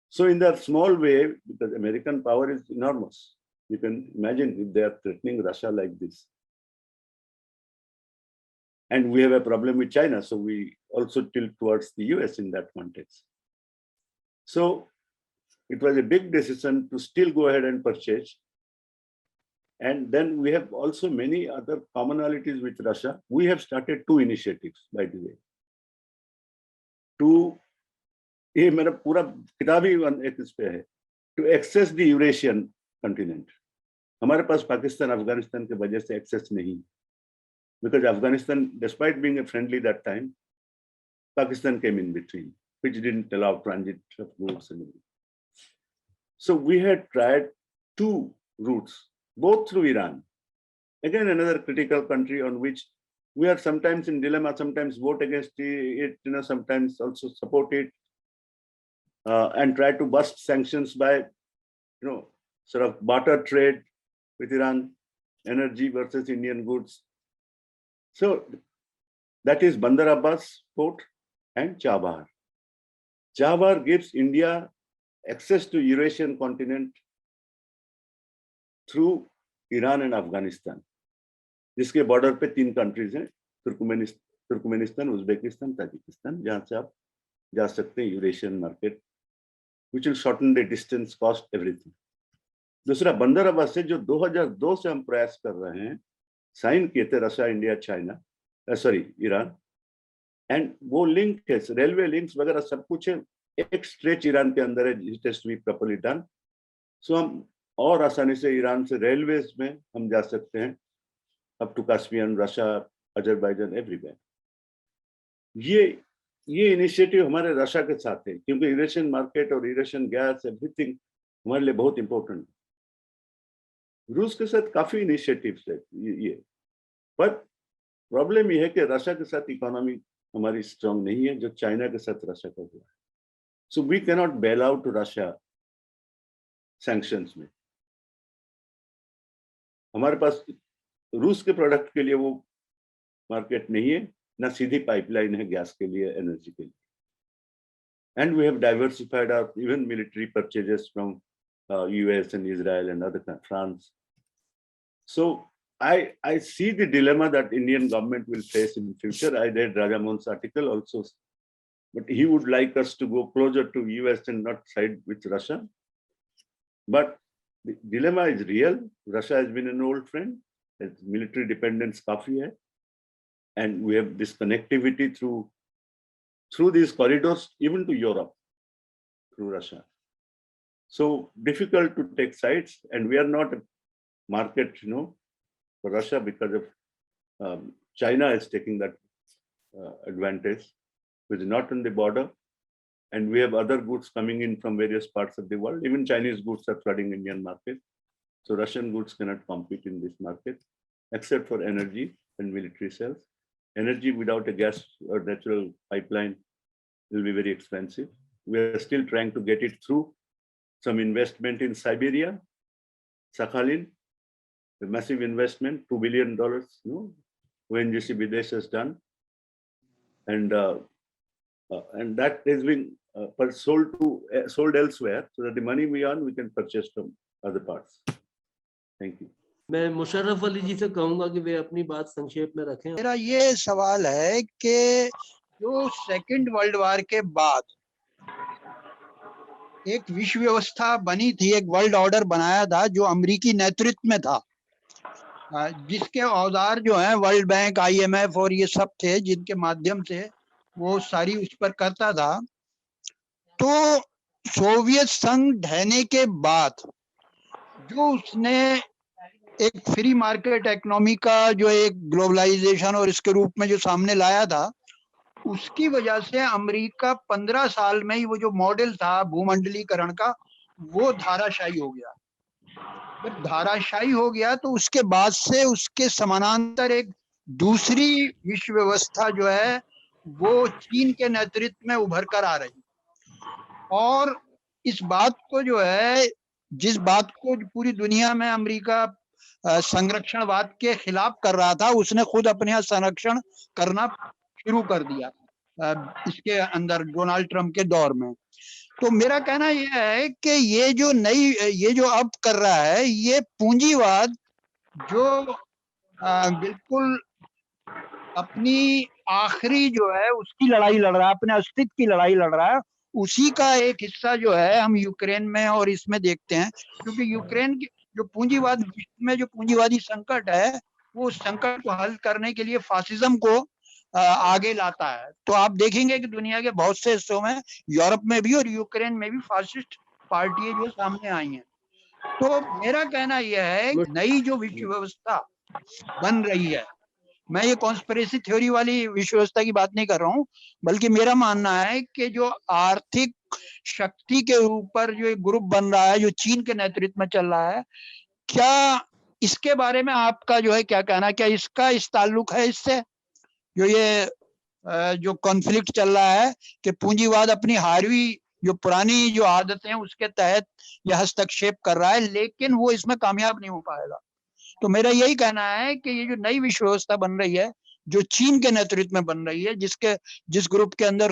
So in that small way, because American power is enormous, you can imagine if they are threatening Russia like this. And we have a problem with China, so we also tilt towards the US in that context. So it was a big decision to still go ahead and purchase. And then we have also many other commonalities with Russia. We have started 2 initiatives, by the way. ये मेरा पूरा किताब ही एक इस पे है, to access the Eurasian continent. हमारे पास पाकिस्तान, अफगानिस्तान के वजह से access नहीं, because Afghanistan, despite being a friendly that time, Pakistan came in between, which didn't allow transit of goods and everything. So we had tried 2 routes, both through Iran. Again, another critical country on which we are sometimes in dilemma, sometimes vote against it, sometimes also support it, and try to bust sanctions by, sort of barter trade with Iran, energy versus Indian goods. So that is Bandar Abbas port and Chabahar. Chabahar gives India access to Eurasian continent through Iran and Afghanistan, जिसके border पे 3 countries हैं, Turkmenistan, Uzbekistan, Tajikistan, जहां से आप जा सकते हैं Eurasian market, which will shorten the distance, cost, everything. दूसरा बंदर अब्बास से जो 2002 से हम प्रयास कर रहे हैं, साइन किए थे Russia, India, China, Iran, and वो लिंक है, रेलवे लिंक्स वगैरह सब कुछ है, एक स्ट्रेच ईरान के अंदर है, it has to be properly done. So हम और आसानी से ईरान से रेलवेज में हम जा सकते हैं up to Caspian, Russia, Azerbaijan, everywhere. ये इनिशिएटिव हमारे रशिया के साथ है, क्योंकि यूरेशियन मार्केट और यूरेशियन गैस, एवरीथिंग हमारे लिए बहुत इंपॉर्टेंट है. रूस के साथ काफी इनिशिएटिव्स है ये, पर प्रॉब्लम ये है कि रशिया के साथ इकोनॉमी हमारी स्ट्रांग नहीं है, जो चाइना के साथ रशिया का हुआ है. So we can not bail out to Russia sanctions में. हमारे पास रूस के प्रोडक्ट के लिए वो मार्केट नहीं है, ना सीधी पाइपलाइन है गैस के लिए, एनर्जी के लिए. And we have diversified our even military purchases from US and Israel and other countries, France. So I see the dilemma that Indian government will face in future. I read Rajamohan's article also, but he would like us to go closer to US and not side with Russia. But the dilemma is real. Russia has been an old friend. Its military dependence काफी है, and we have this connectivity through these corridors even to Europe through Russia. So difficult to take sides, and we are not a market, for Russia, because of China is taking that advantage, which is not on the border, and we have other goods coming in from various parts of the world. Even Chinese goods are flooding Indian market, so Russian goods cannot compete in this market, except for energy and military sales. Energy without a gas or natural pipeline will be very expensive. We are still trying to get it through some investment in Siberia, Sakhalin, a massive investment, $2 billion, ONGC Videsh has done, and that has been sold elsewhere, so that the money we earn we can purchase from other parts. Thank you. मैं मुशर्रफ अली जी से कहूंगा कि वे अपनी बात संक्षेप में रखें. मेरा ये सवाल है कि जो सेकंड वर्ल्ड वॉर के बाद एक विश्व व्यवस्था बनी थी, एक वर्ल्ड ऑर्डर बनाया था जो अमेरिकी नेतृत्व में था, जिसके औजार जो हैं वर्ल्ड बैंक, IMF और ये सब थे, जिनके माध्यम से वो सारी उस पर करता था. तो सोवियत संघ ढहने के बाद जो उसने एक फ्री मार्केट इकोनॉमी का जो एक ग्लोबलाइजेशन और इसके रूप में जो सामने लाया था, उसकी वजह से अमेरिका 15 साल में ही वो जो मॉडल था भूमंडलीकरण का, वो धाराशायी हो गया. जब धाराशायी हो गया तो उसके बाद से उसके समानांतर एक दूसरी विश्व व्यवस्था जो है वो चीन के नेतृत्व में उभर कर आ रही. और इस बात को जो है, जिस बात को पूरी दुनिया में अमेरिका संरक्षणवाद के खिलाफ कर रहा था, उसने खुद अपने यहाँ संरक्षण करना शुरू कर दिया इसके अंदर डोनाल्ड ट्रंप के दौर में. तो मेरा कहना यह है कि ये जो अब कर रहा है, ये पूंजीवाद जो बिल्कुल अपनी आखिरी जो है उसकी लड़ाई लड़ रहा है, अपने अस्तित्व की लड़ाई लड़ रहा है, उसी का एक हिस्सा जो है हम यूक्रेन में और इसमें देखते हैं. क्योंकि यूक्रेन की जो पूंजीवाद में जो पूंजीवादी संकट है, वो संकट को हल करने के लिए फासिज्म को आगे लाता है. तो आप देखेंगे कि दुनिया के बहुत से हिस्सों में, यूरोप में भी और यूक्रेन में भी फासिस्ट पार्टियां जो सामने आई हैं. तो मेरा कहना यह है, नई जो विश्व व्यवस्था बन रही है, मैं ये कॉन्स्पिरेसी थ्योरी वाली विश्व व्यवस्था की बात नहीं कर रहा हूँ, बल्कि मेरा मानना है कि जो आर्थिक शक्ति के ऊपर जो एक ग्रुप बन रहा है, जो चीन के नेतृत्व में चल रहा है, क्या इसके बारे में आपका जो है क्या कहना, क्या इसका इस ताल्लुक है इससे? जो ये जो कॉन्फ्लिक्ट चल रहा है कि पूंजीवाद अपनी हारवी जो पुरानी जो आदतें हैं उसके तहत यह हस्तक्षेप कर रहा है, लेकिन वो इसमें कामयाब नहीं हो पाएगा। तो मेरा यही कहना है कि ये जो नई विश्व व्यवस्था बन रही है, जो चीन के नेतृत्व में बन रही है, जिस ग्रुप के अंदर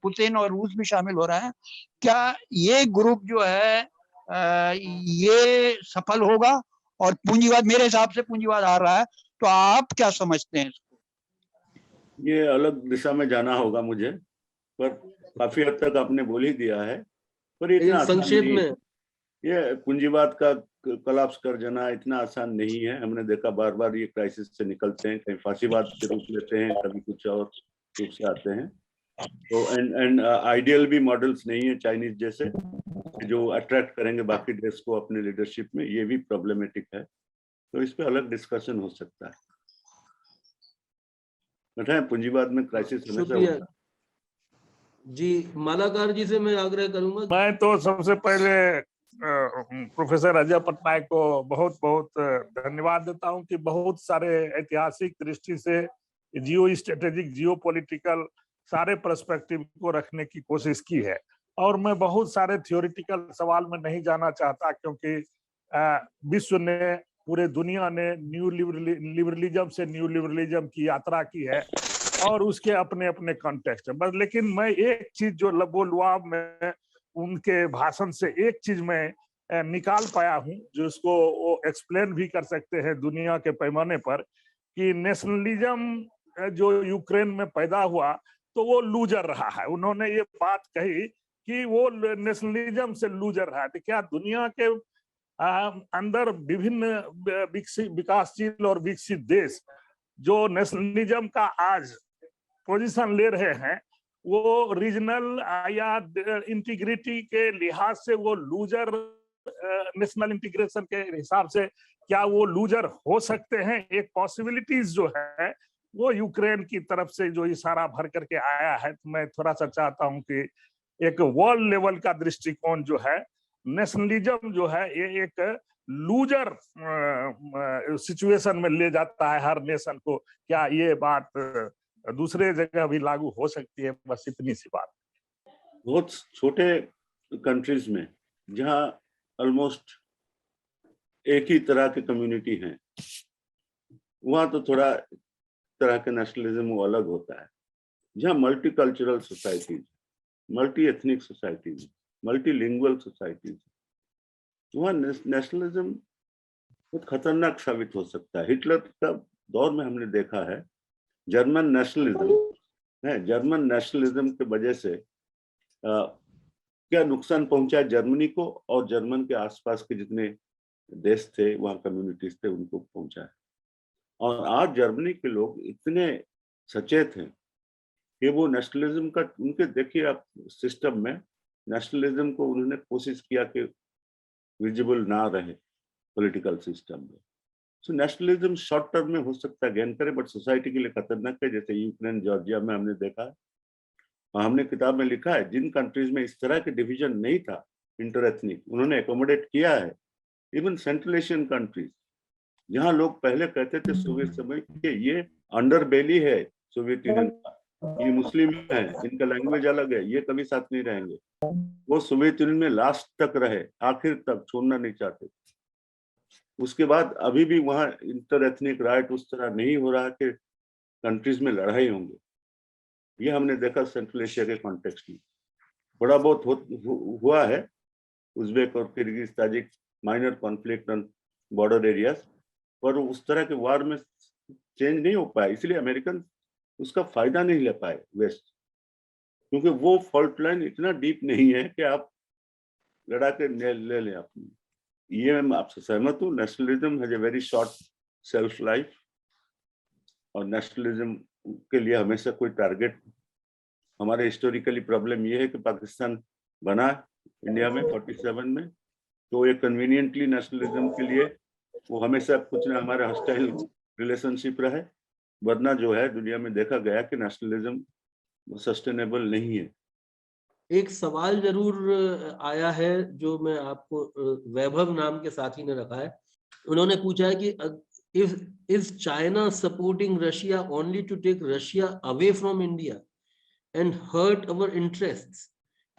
पुतिन और रूस भी शामिल हो रहा है, क्या ये ग्रुप जो है ये सफल होगा? और पूंजीवाद, मेरे हिसाब से पूंजीवाद आ रहा है, तो आप क्या समझते हैं? ये अलग दिशा में जाना होगा मुझे, पर काफी हद तक आपने बोल ही दिया है। पर इतना संक्षेप में ये पूंजीवाद का कोलैप्स कर जाना इतना आसान नहीं है। हमने देखा बार बार ये क्राइसिस से निकलते हैं, कहीं फांसीवाद के रूप लेते हैं, कभी कुछ और रूप से आते हैं। तो एंड आइडियल भी मॉडल्स नहीं है चाइनीज जैसे, जो अट्रैक्ट करेंगे बाकी देश को अपने लीडरशिप में, ये भी प्रॉब्लमेटिक है। तो इस पे अलग डिस्कशन हो सकता है। पूंजीवाद में क्राइसिस हमेशा होता है। जी, मालाकार जी से मैं आग्रह करूंगा। मैं तो सबसे पहले प्रोफेसर अजय पटनायक को बहुत बहुत धन्यवाद देता हूं कि बहुत सारे ऐतिहासिक दृष्टि से जियो स्ट्रेटेजिक, जियो पॉलिटिकल सारे पर्सपेक्टिव को रखने की कोशिश की है। और मैं बहुत सारे थियोरिटिकल सवाल में नहीं जाना चाहता, क्योंकि विश्व ने, पूरे दुनिया ने न्यू लिबरलिज्म से न्यू लिबरलिज्म की यात्रा की है और उसके अपने अपने कॉन्टेक्स्ट है। बस लेकिन मैं एक चीज जो लबोलुआब में उनके भाषण से एक चीज मैं निकाल पाया हूं, जो इसको वो एक्सप्लेन भी कर सकते हैं दुनिया के पैमाने पर, कि नेशनलिज्म जो यूक्रेन में पैदा हुआ तो वो लूजर रहा है। उन्होंने ये बात कही कि वो नेशनलिज्म से लूजर रहा है। तो क्या दुनिया के अंदर विभिन्न विकासशील और विकसित देश जो नेशनलिज्म का आज पोजीशन ले रहे हैं, वो रीजनल या इंटीग्रिटी के लिहाज से वो लूजर, नेशनल इंटीग्रेशन के हिसाब से क्या वो लूजर हो सकते हैं? एक पॉसिबिलिटीज जो है वो यूक्रेन की तरफ से जो इशारा भर करके आया है। तो मैं थोड़ा सा चाहता हूं कि एक वर्ल्ड लेवल का दृष्टिकोण जो है, नेशनलिज्म जो है ये एक लूजर सिचुएशन में ले जाता है हर नेशन को। क्या ये बात दूसरे जगह भी लागू हो सकती है? बस इतनी सी बात। बहुत छोटे कंट्रीज में जहाँ ऑलमोस्ट एक ही तरह की कम्युनिटी है, वहाँ तो थोड़ा तरह के नेशनलिज्म वो अलग होता है। जहाँ multi cultural societies, multi ethnic societies, multilingual societies, वहाँ नेशनलिज्म बहुत खतरनाक साबित हो सकता है। हिटलर का दौर में हमने देखा है जर्मन नेशनलिज्म के वजह से क्या नुकसान पहुंचा जर्मनी को, और जर्मन के आसपास के जितने देश थे, वहाँ कम्युनिटीज थे, उनको पहुंचा है। और आज जर्मनी के लोग इतने सचेत हैं कि वो नेशनलिज्म का, उनके देखिए आप सिस्टम में नेशनलिज्म को उन्होंने कोशिश किया कि विजिबल ना रहे पॉलिटिकल सिस्टम में। सो नेशनलिज्म शॉर्ट टर्म में हो सकता है गेन करे, बट सोसाइटी के लिए खतरनाक है। जैसे यूक्रेन, जॉर्जिया में हमने देखा है, और हमने किताब में लिखा है, जिन कंट्रीज में इस तरह के डिवीजन नहीं था इंटर एथनिक, उन्होंने एकोमोडेट किया है। इवन सेंट्रल एशियन कंट्रीज, जहाँ लोग पहले कहते थे सोवियत समय के ये अंडरबेली है सोवियत यूनियन का, ये मुस्लिम है, इनका लैंग्वेज अलग है, ये कभी साथ नहीं रहेंगे, वो सोवियत यूनियन में लास्ट तक रहे, आखिर तक छोड़ना नहीं चाहते। उसके बाद अभी भी वहाँ इंटर एथनिक राइट उस तरह नहीं हो रहा कि कंट्रीज में लड़ाई होंगे। ये हमने देखा सेंट्रल एशिया के कॉन्टेक्स्ट में बड़ा बहुत हुआ है। उज्बेक और Kyrgyz, Tajik minor conflict on border areas, पर उस तरह के वार में चेंज नहीं हो पाया। इसलिए अमेरिकन उसका फायदा नहीं ले पाए वेस्ट, क्योंकि वो फॉल्ट लाइन इतना डीप नहीं है कि आप लड़ा के ले लें अपनी। ये मैं आपसे सहमत हूँ, nationalism has a very short self life, और नेशनलिज्म के लिए हमेशा कोई टारगेट। हमारे हिस्टोरिकली प्रॉब्लम ये है कि पाकिस्तान बना इंडिया में 47 में, तो एक कन्वीनियंटली नेशनलिज्म के लिए वो हमेशा कुछ ना हमारे हॉस्टाइल रिलेशनशिप रहे, वरना जो है दुनिया में देखा गया कि नेशनलिज्म सस्टेनेबल नहीं है। एक सवाल जरूर आया है जो मैं आपको, वैभव नाम के साथी ने रखा है। उन्होंने पूछा है कि is China supporting Russia only to take Russia away from India and hurt our interests?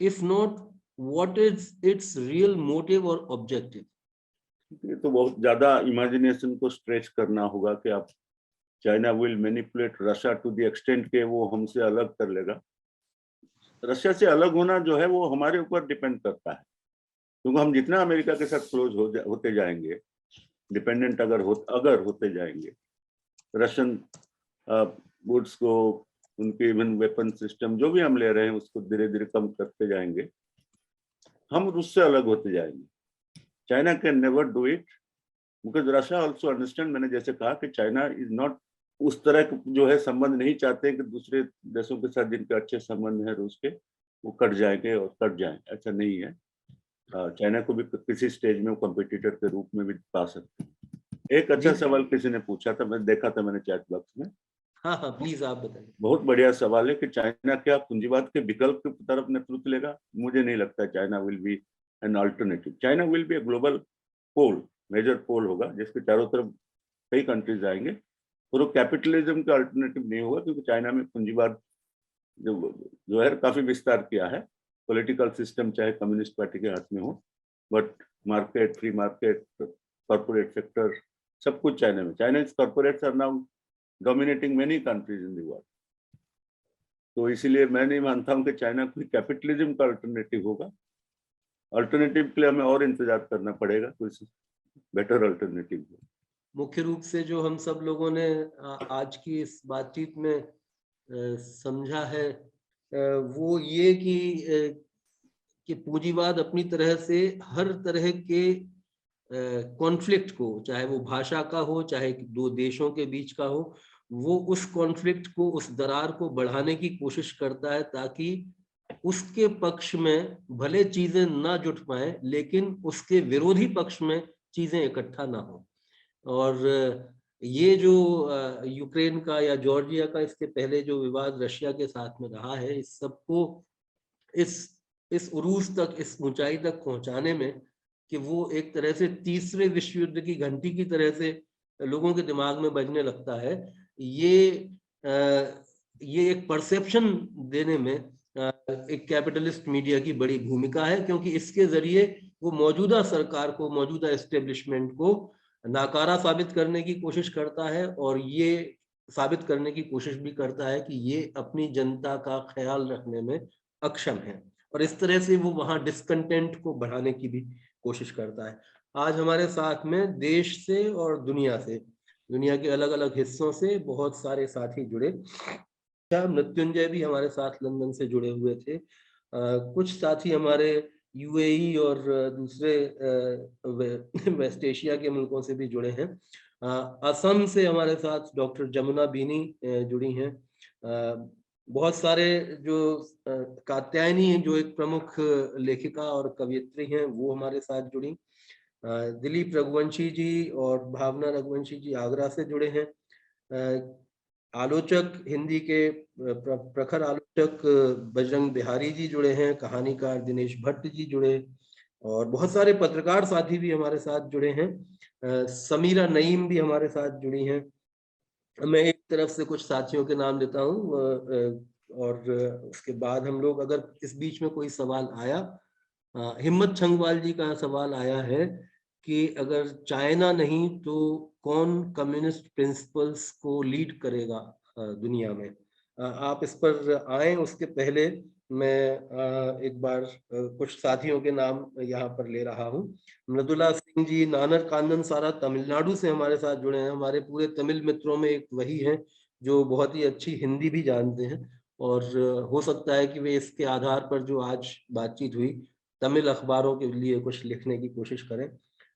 If not, what is its real motive or objective? ये तो बहुत ज्यादा इमेजिनेशन को स्ट्रेच करना होगा कि आप China will manipulate Russia to the extent के वो हमसे अलग कर लेगा। रशिया से अलग होना जो है वो हमारे ऊपर डिपेंड करता है, क्योंकि हम जितना अमेरिका के साथ क्लोज होते जाएंगे, डिपेंडेंट अगर होते जाएंगे, रशियन गुड्स को, उनके इवन वेपन सिस्टम जो भी हम ले रहे हैं उसको धीरे धीरे कम करते जाएंगे, हम रूस से अलग होते जाएंगे। China can never do it because Russia also understand, मैंने जैसे कहा कि चाइना इज नॉट उस तरह के जो है संबंध नहीं चाहते कि दूसरे देशों के साथ जिनके अच्छे संबंध है रूस के वो कट जाएंगे और कट जाएं, ऐसा नहीं है। चाइना को भी किसी स्टेज में वो कॉम्पिटिटर के रूप में भी पा सकते हैं। एक अच्छा सवाल किसी ने पूछा था, मैं देखा था मैंने चैट बॉक्स में। हाँ हाँ प्लीज आप बताइए। बहुत बढ़िया सवाल है कि चाइना क्या पूंजीवाद के विकल्प की तरफ नेतृत्व लेगा? मुझे नहीं लगता China will be an alternative. China will be a global pole, major pole होगा जिसके चारों तरफ कई कंट्रीज आएंगे, और वो कैपिटलिज्म का अल्टरनेटिव नहीं होगा, क्योंकि चाइना में पूंजीवाद जो है काफी विस्तार किया है। पॉलिटिकल सिस्टम चाहे कम्युनिस्ट पार्टी के हाथ में हो, but market, free market, corporate sector, सब कुछ चाइना में। Chinese corporates are now dominating many countries in the world. तो इसीलिए मैं नहीं मानता हूं कि चाइना कोई कैपिटलिज्म का अल्टरनेटिव होगा। अल्टरनेटिव के लिए हमें और इंतजार करना पड़ेगा, कुछ बेटर अल्टरनेटिव। मुख्य रूप से जो हम सब लोगों ने आज की इस बातचीत में समझा है वो ये कि पूंजीवाद अपनी तरह से हर तरह के कॉन्फ्लिक्ट को, चाहे वो भाषा का हो, चाहे दो देशों के बीच का हो, वो उस कॉन्फ्लिक्ट को, उस दरार को बढ़ाने की कोशिश करता है, ताकि उसके पक्ष में भले चीजें ना जुट पाए लेकिन उसके विरोधी पक्ष में चीजें इकट्ठा ना हो। और ये जो यूक्रेन का या जॉर्जिया का इसके पहले जो विवाद रशिया के साथ में रहा है, इस सबको इस उरूज तक, इस ऊंचाई तक पहुंचाने में कि वो एक तरह से तीसरे विश्व युद्ध की घंटी की तरह से लोगों के दिमाग में बजने लगता है। ये एक परसेप्शन देने में एक कैपिटलिस्ट मीडिया की बड़ी भूमिका है, क्योंकि इसके जरिए वो मौजूदा सरकार को, मौजूदा एस्टेब्लिशमेंट को नाकारा साबित करने की कोशिश करता है, और ये साबित करने की कोशिश भी करता है कि ये अपनी जनता का ख्याल रखने में अक्षम है, और इस तरह से वो वहां डिस्कंटेंट को बढ़ाने की भी कोशिश करता है। आज हमारे साथ में देश से और दुनिया के अलग अलग हिस्सों से बहुत सारे साथी जुड़े। मृत्युंजय भी हमारे साथ लंदन से जुड़े हुए थे। कुछ साथी हमारे यूएई और दूसरे वेस्ट एशिया के मुल्कों से भी जुड़े हैं। असम से हमारे साथ डॉक्टर जमुना बीनी जुड़ी हैं। बहुत सारे जो कात्यायनी जो एक प्रमुख लेखिका और कवयित्री हैं, वो हमारे साथ जुड़ी। दिलीप रघुवंशी जी और भावना रघुवंशी जी आगरा से जुड़े हैं। आलोचक, हिंदी के प्रखर आलोचक बजरंग बिहारी जी जुड़े हैं। कहानीकार दिनेश भट्ट जी जुड़े, और बहुत सारे पत्रकार साथी भी हमारे साथ जुड़े हैं। समीरा नईम भी हमारे साथ जुड़ी हैं। मैं एक तरफ से कुछ साथियों के नाम लेता हूँ, और उसके बाद हम लोग, अगर इस बीच में कोई सवाल आया, हिम्मत छंगवाल जी का सवाल आया है कि अगर चाइना नहीं तो कौन कम्युनिस्ट प्रिंसिपल्स को लीड करेगा दुनिया में। आप इस पर आए, उसके पहले मैं एक बार कुछ साथियों के नाम यहाँ पर ले रहा हूँ। मृदुला सिंह जी नानर कांदन सारा तमिलनाडु से हमारे साथ जुड़े हैं। हमारे पूरे तमिल मित्रों में एक वही है जो बहुत ही अच्छी हिंदी भी जानते हैं, और हो सकता है कि वे इसके आधार पर जो आज बातचीत हुई तमिल अखबारों के लिए कुछ लिखने की कोशिश करें।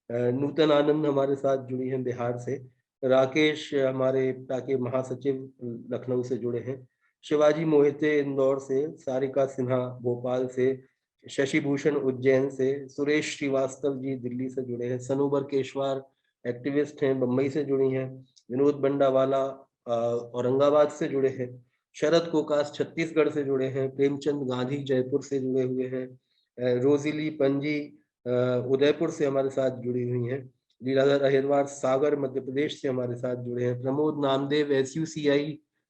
नूतन आनंद हमारे साथ जुड़ी हैं बिहार से। राकेश हमारे के महासचिव लखनऊ से जुड़े हैं। शिवाजी मोहिते इंदौर से, सारिका सिन्हा भोपाल से, शशि भूषण उज्जैन से, सुरेश श्रीवास्तव जी दिल्ली से जुड़े हैं। सनूबर केशवार एक्टिविस्ट हैं, बम्बई से जुड़ी हैं। विनोद बंडावाला औरंगाबाद से जुड़े हैं। शरद कोकास छत्तीसगढ़ से जुड़े हैं। प्रेमचंद गांधी जयपुर से जुड़े हुए हैं। रोजिली पंजी उदयपुर से हमारे साथ जुड़ी हुई हैं। लीलाधर अहिरवार सागर मध्य प्रदेश से हमारे साथ जुड़े हैं। प्रमोद नामदेव SUCI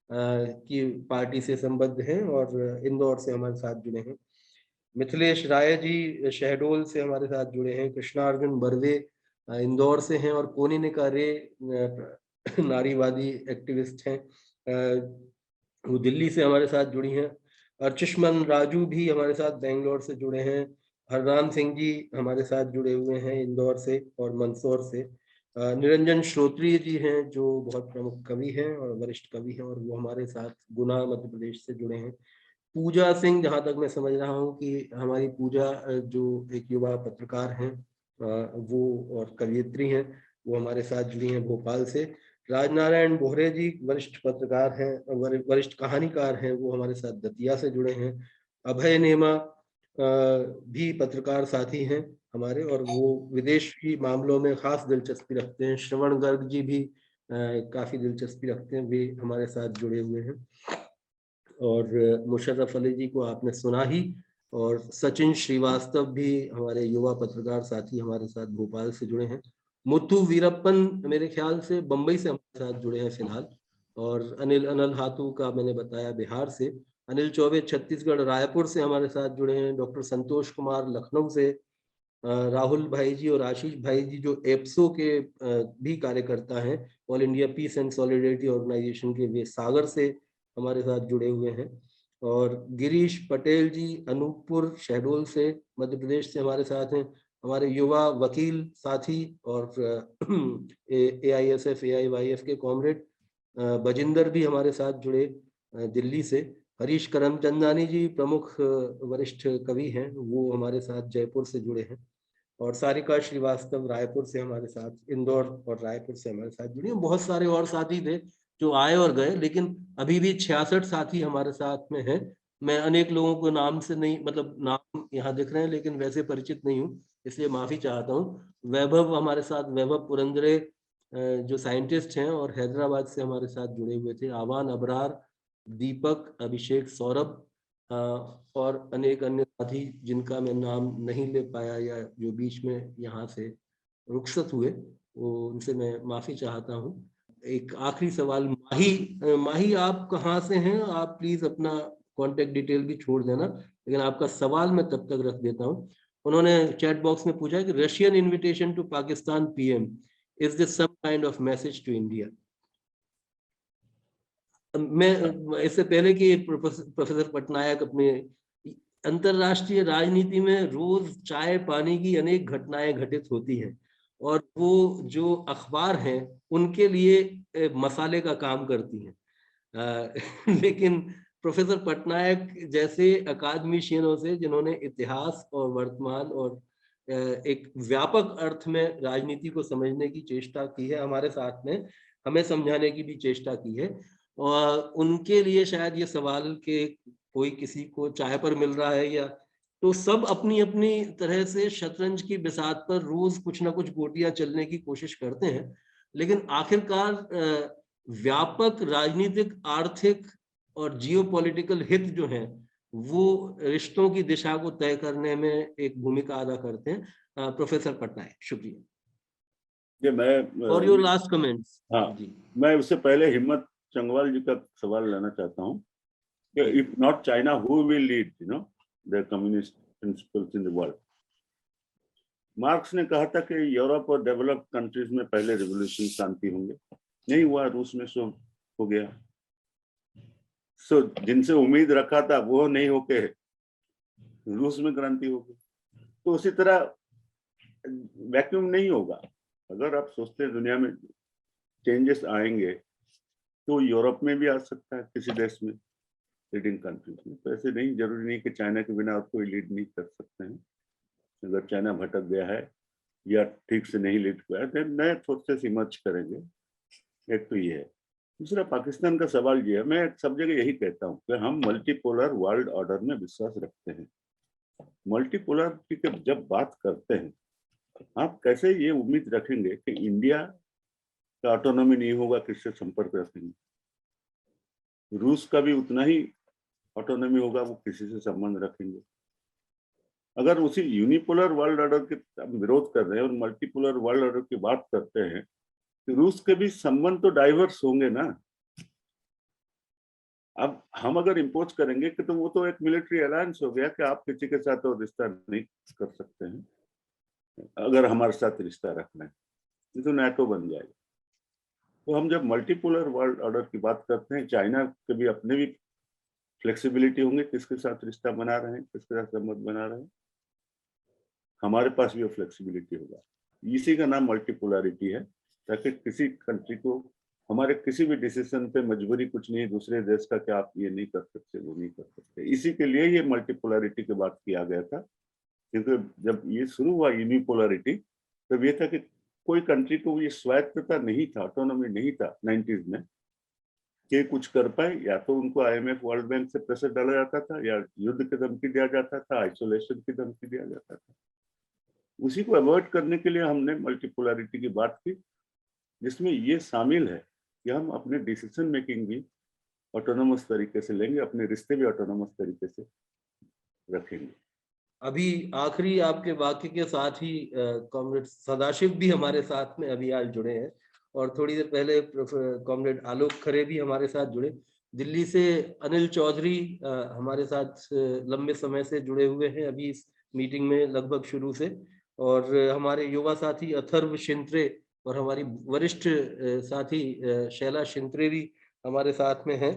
की पार्टी से संबद्ध हैं और इंदौर से हमारे साथ जुड़े हैं। मिथिलेश राय जी शहडोल से हमारे साथ जुड़े हैं। कृष्णार्जुन बर्वे इंदौर से हैं और कोनिनिका रे नारीवादी एक्टिविस्ट हैं, वो दिल्ली से हमारे साथ जुड़ी हैं। अर्चिष्मन राजू भी हमारे साथ बेंगलोर से जुड़े हैं। हरराम सिंह जी हमारे साथ जुड़े हुए हैं इंदौर से और मंदसौर से। निरंजन श्रोत्रिय जी हैं जो बहुत प्रमुख कवि हैं और वरिष्ठ कवि हैं और वो हमारे साथ गुना मध्य प्रदेश से जुड़े हैं। पूजा सिंह, जहाँ तक मैं समझ रहा हूँ कि हमारी पूजा जो एक युवा पत्रकार हैं वो और कवियत्री हैं, वो हमारे साथ जुड़ी हैं भोपाल से। राजनारायण बोहरे जी वरिष्ठ पत्रकार हैं, वरिष्ठ कहानीकार हैं, वो हमारे साथ दतिया से जुड़े हैं। अभय नेमा भी पत्रकार साथी हैं हमारे और वो विदेशी मामलों में खास दिलचस्पी रखते हैं। श्रवण गर्ग जी भी काफी दिलचस्पी रखते हैं, वे हमारे साथ जुड़े हुए हैं। और मुशर्रफ अली जी को आपने सुना ही, और सचिन श्रीवास्तव भी हमारे युवा पत्रकार साथी हमारे साथ भोपाल से जुड़े हैं। मुथु वीरप्पन मेरे ख्याल से बंबई से हमारे साथ जुड़े हैं फिलहाल। और अनिल हाथू का मैंने बताया बिहार से। अनिल चौबे छत्तीसगढ़ रायपुर से हमारे साथ जुड़े हैं। डॉक्टर संतोष कुमार लखनऊ से। राहुल भाई जी और आशीष भाई जी जो एप्सो के भी कार्यकर्ता हैं, All India Peace and Solidarity Organisation के, वे सागर से हमारे साथ जुड़े हुए हैं। और गिरीश पटेल जी अनूपपुर शहडोल से मध्य प्रदेश से हमारे साथ हैं। हमारे युवा वकील साथी और AISF AIYF के कॉमरेड बजिंदर भी हमारे साथ जुड़े दिल्ली से। हरीश करमचंदानी जी प्रमुख वरिष्ठ कवि हैं, वो हमारे साथ जयपुर से जुड़े हैं। और सारिका श्रीवास्तव रायपुर से हमारे साथ, इंदौर और रायपुर से हमारे साथ जुड़ी हैं। बहुत सारे और साथी थे जो आए और गए, लेकिन अभी भी 66 साथी हमारे साथ में हैं। मैं अनेक लोगों को नाम से नहीं, मतलब नाम यहाँ दिख रहे हैं लेकिन वैसे परिचित नहीं हूँ, इसलिए माफी चाहता हूँ। वैभव हमारे साथ, वैभव पुरंदरे जो साइंटिस्ट हैं और हैदराबाद से हमारे साथ जुड़े हुए थे। आवान अबरार, दीपक, अभिषेक, सौरभ और अनेक अन्य साथी जिनका मैं नाम नहीं ले पाया या जो बीच में यहाँ से रुखसत हुए, वो उनसे मैं माफी चाहता हूँ। एक आखिरी सवाल, माही आप कहाँ से हैं? आप प्लीज अपना कांटेक्ट डिटेल भी छोड़ देना, लेकिन आपका सवाल मैं तब तक रख देता हूँ। उन्होंने चैट बॉक्स में पूछा कि Russian invitation to Pakistan PM, is this some kind of message to India? मैं इससे पहले कि प्रोफेसर पटनायक अपने, अंतरराष्ट्रीय राजनीति में रोज चाय पानी की अनेक घटनाएं घटित होती हैं और वो जो अखबार हैं उनके लिए मसाले का काम करती हैं। लेकिन प्रोफेसर पटनायक जैसे अकादमिशियनों से, जिन्होंने इतिहास और वर्तमान और एक व्यापक अर्थ में राजनीति को समझने की चेष्टा की है, हमारे साथ में हमें समझाने की भी चेष्टा की है, और उनके लिए शायद ये सवाल कि कोई किसी को चाय पर मिल रहा है या, तो सब अपनी अपनी तरह से शतरंज की बिसात पर रोज कुछ ना कुछ गोटियां चलने की कोशिश करते हैं, लेकिन आखिरकार व्यापक राजनीतिक, आर्थिक और जियोपॉलिटिकल हित जो हैं वो रिश्तों की दिशा को तय करने में एक भूमिका अदा करते हैं। प्रोफेसर पटनायक, शुक्रिया। ये मैं और योर लास्ट कमेंट्स। हाँ जी, मैं उससे पहले हिम्मत चंगवाल जी का सवाल लेना चाहता हूँ कि if not China who will lead the communist principles in the world. Marks ने कहा था कि यूरोप और डेवलप्ड कंट्रीज में पहले रिवॉल्यूशन शांति होंगे, नहीं हुआ, रूस में सो हो गया। सो जिनसे उम्मीद रखा था वो नहीं होके रूस में क्रांति हो गई। तो उसी तरह वैक्यूम नहीं होगा। अगर आप सोचते हैं दुनिया में चेंजेस आएंगे तो यूरोप में भी आ सकता है, किसी देश में, लीडिंग कंट्रीज में। तो ऐसे नहीं, जरूरी नहीं कि चाइना के बिना आप कोई लीड नहीं कर सकते हैं। अगर चाइना भटक गया है या ठीक से नहीं लीड किया है तो नए फोर्सेस इमर्ज करेंगे। एक तो ये है। दूसरा, पाकिस्तान का सवाल ये है, मैं सब जगह यही कहता हूँ कि हम मल्टीपोलर वर्ल्ड ऑर्डर में विश्वास रखते हैं। मल्टीपोलर की जब बात करते हैं, आप कैसे ये उम्मीद रखेंगे कि इंडिया का ऑटोनॉमी नहीं होगा, किससे संपर्क रखेंगे? रूस का भी उतना ही ऑटोनॉमी होगा, वो किसी से संबंध रखेंगे। अगर उसी यूनिपोलर वर्ल्ड ऑर्डर के हम विरोध कर रहे हैं और मल्टीपोलर वर्ल्ड ऑर्डर की बात करते हैं, तो रूस के भी संबंध तो डाइवर्स होंगे ना। अब हम अगर इम्पोज करेंगे कि तो वो तो एक मिलिट्री अलायंस हो गया कि आप किसी के साथ और रिश्ता नहीं कर सकते हैं, अगर हमारे साथ रिश्ता रखना है, ये तो नाटो बन जाएगा। तो हम जब मल्टीपोलर वर्ल्ड ऑर्डर की बात करते हैं, चाइना के भी अपने भी फ्लेक्सिबिलिटी होंगे, किसके साथ रिश्ता बना रहे हैं, किसके साथ संबंध बना रहे हैं, हमारे पास भी वो फ्लेक्सिबिलिटी होगा। इसी का नाम मल्टीपोलरिटी है, ताकि किसी कंट्री को हमारे किसी भी डिसीजन पे मजबूरी कुछ नहीं है दूसरे देश का कि आप ये नहीं कर सकते, वो नहीं कर सकते। इसी के लिए ये मल्टीपोलरिटी की बात किया गया था, क्योंकि जब ये शुरू हुआ यूनिपोलरिटी, तब ये था कि कोई कंट्री को ये स्वायत्तता नहीं था, ऑटोनॉमी नहीं था 90s में कि कुछ कर पाए। या तो उनको आईएमएफ वर्ल्ड बैंक से प्रेशर डाला जाता था, या युद्ध की धमकी दिया जाता था, आइसोलेशन की धमकी दिया जाता था। उसी को अवॉइड करने के लिए हमने मल्टीपोलरिटी की बात की, जिसमें ये शामिल है कि हम अपने डिसीजन मेकिंग भी ऑटोनोमस तरीके से लेंगे, अपने रिश्ते भी ऑटोनोमस तरीके से रखेंगे। अभी आखिरी आपके वाक्य के साथ ही कॉमरेड सदाशिव भी हमारे साथ में अभी आज जुड़े हैं, और थोड़ी देर पहले कॉमरेड आलोक खरे भी हमारे साथ जुड़े। दिल्ली से अनिल चौधरी हमारे साथ लंबे समय से जुड़े हुए हैं, अभी इस मीटिंग में लगभग शुरू से। और हमारे युवा साथी अथर्व शिंत्रे और हमारी वरिष्ठ साथी शैला शिंत्रे भी हमारे साथ में हैं,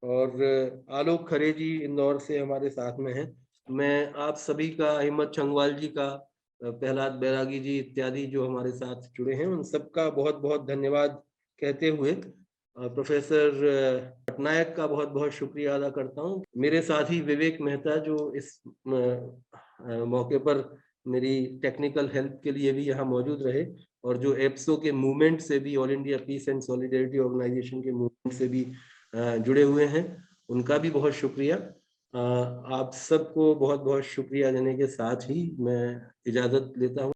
और आलोक खरे जी इंदौर से हमारे साथ में हैं। मैं आप सभी का, हिम्मत छंगवाल जी का, प्रहलाद बैरागी जी इत्यादि जो हमारे साथ जुड़े हैं, उन सबका बहुत बहुत धन्यवाद कहते हुए प्रोफेसर पटनायक का बहुत बहुत शुक्रिया अदा करता हूं। मेरे साथी विवेक मेहता जो इस मौके पर मेरी टेक्निकल हेल्प के लिए भी यहाँ मौजूद रहे, और जो एप्सो के मूवमेंट से भी, All India Peace and Solidarity Organisation के मूवमेंट से भी जुड़े हुए हैं, उनका भी बहुत शुक्रिया। आप सबको बहुत बहुत शुक्रिया देने के साथ ही मैं इजाजत लेता हूँ।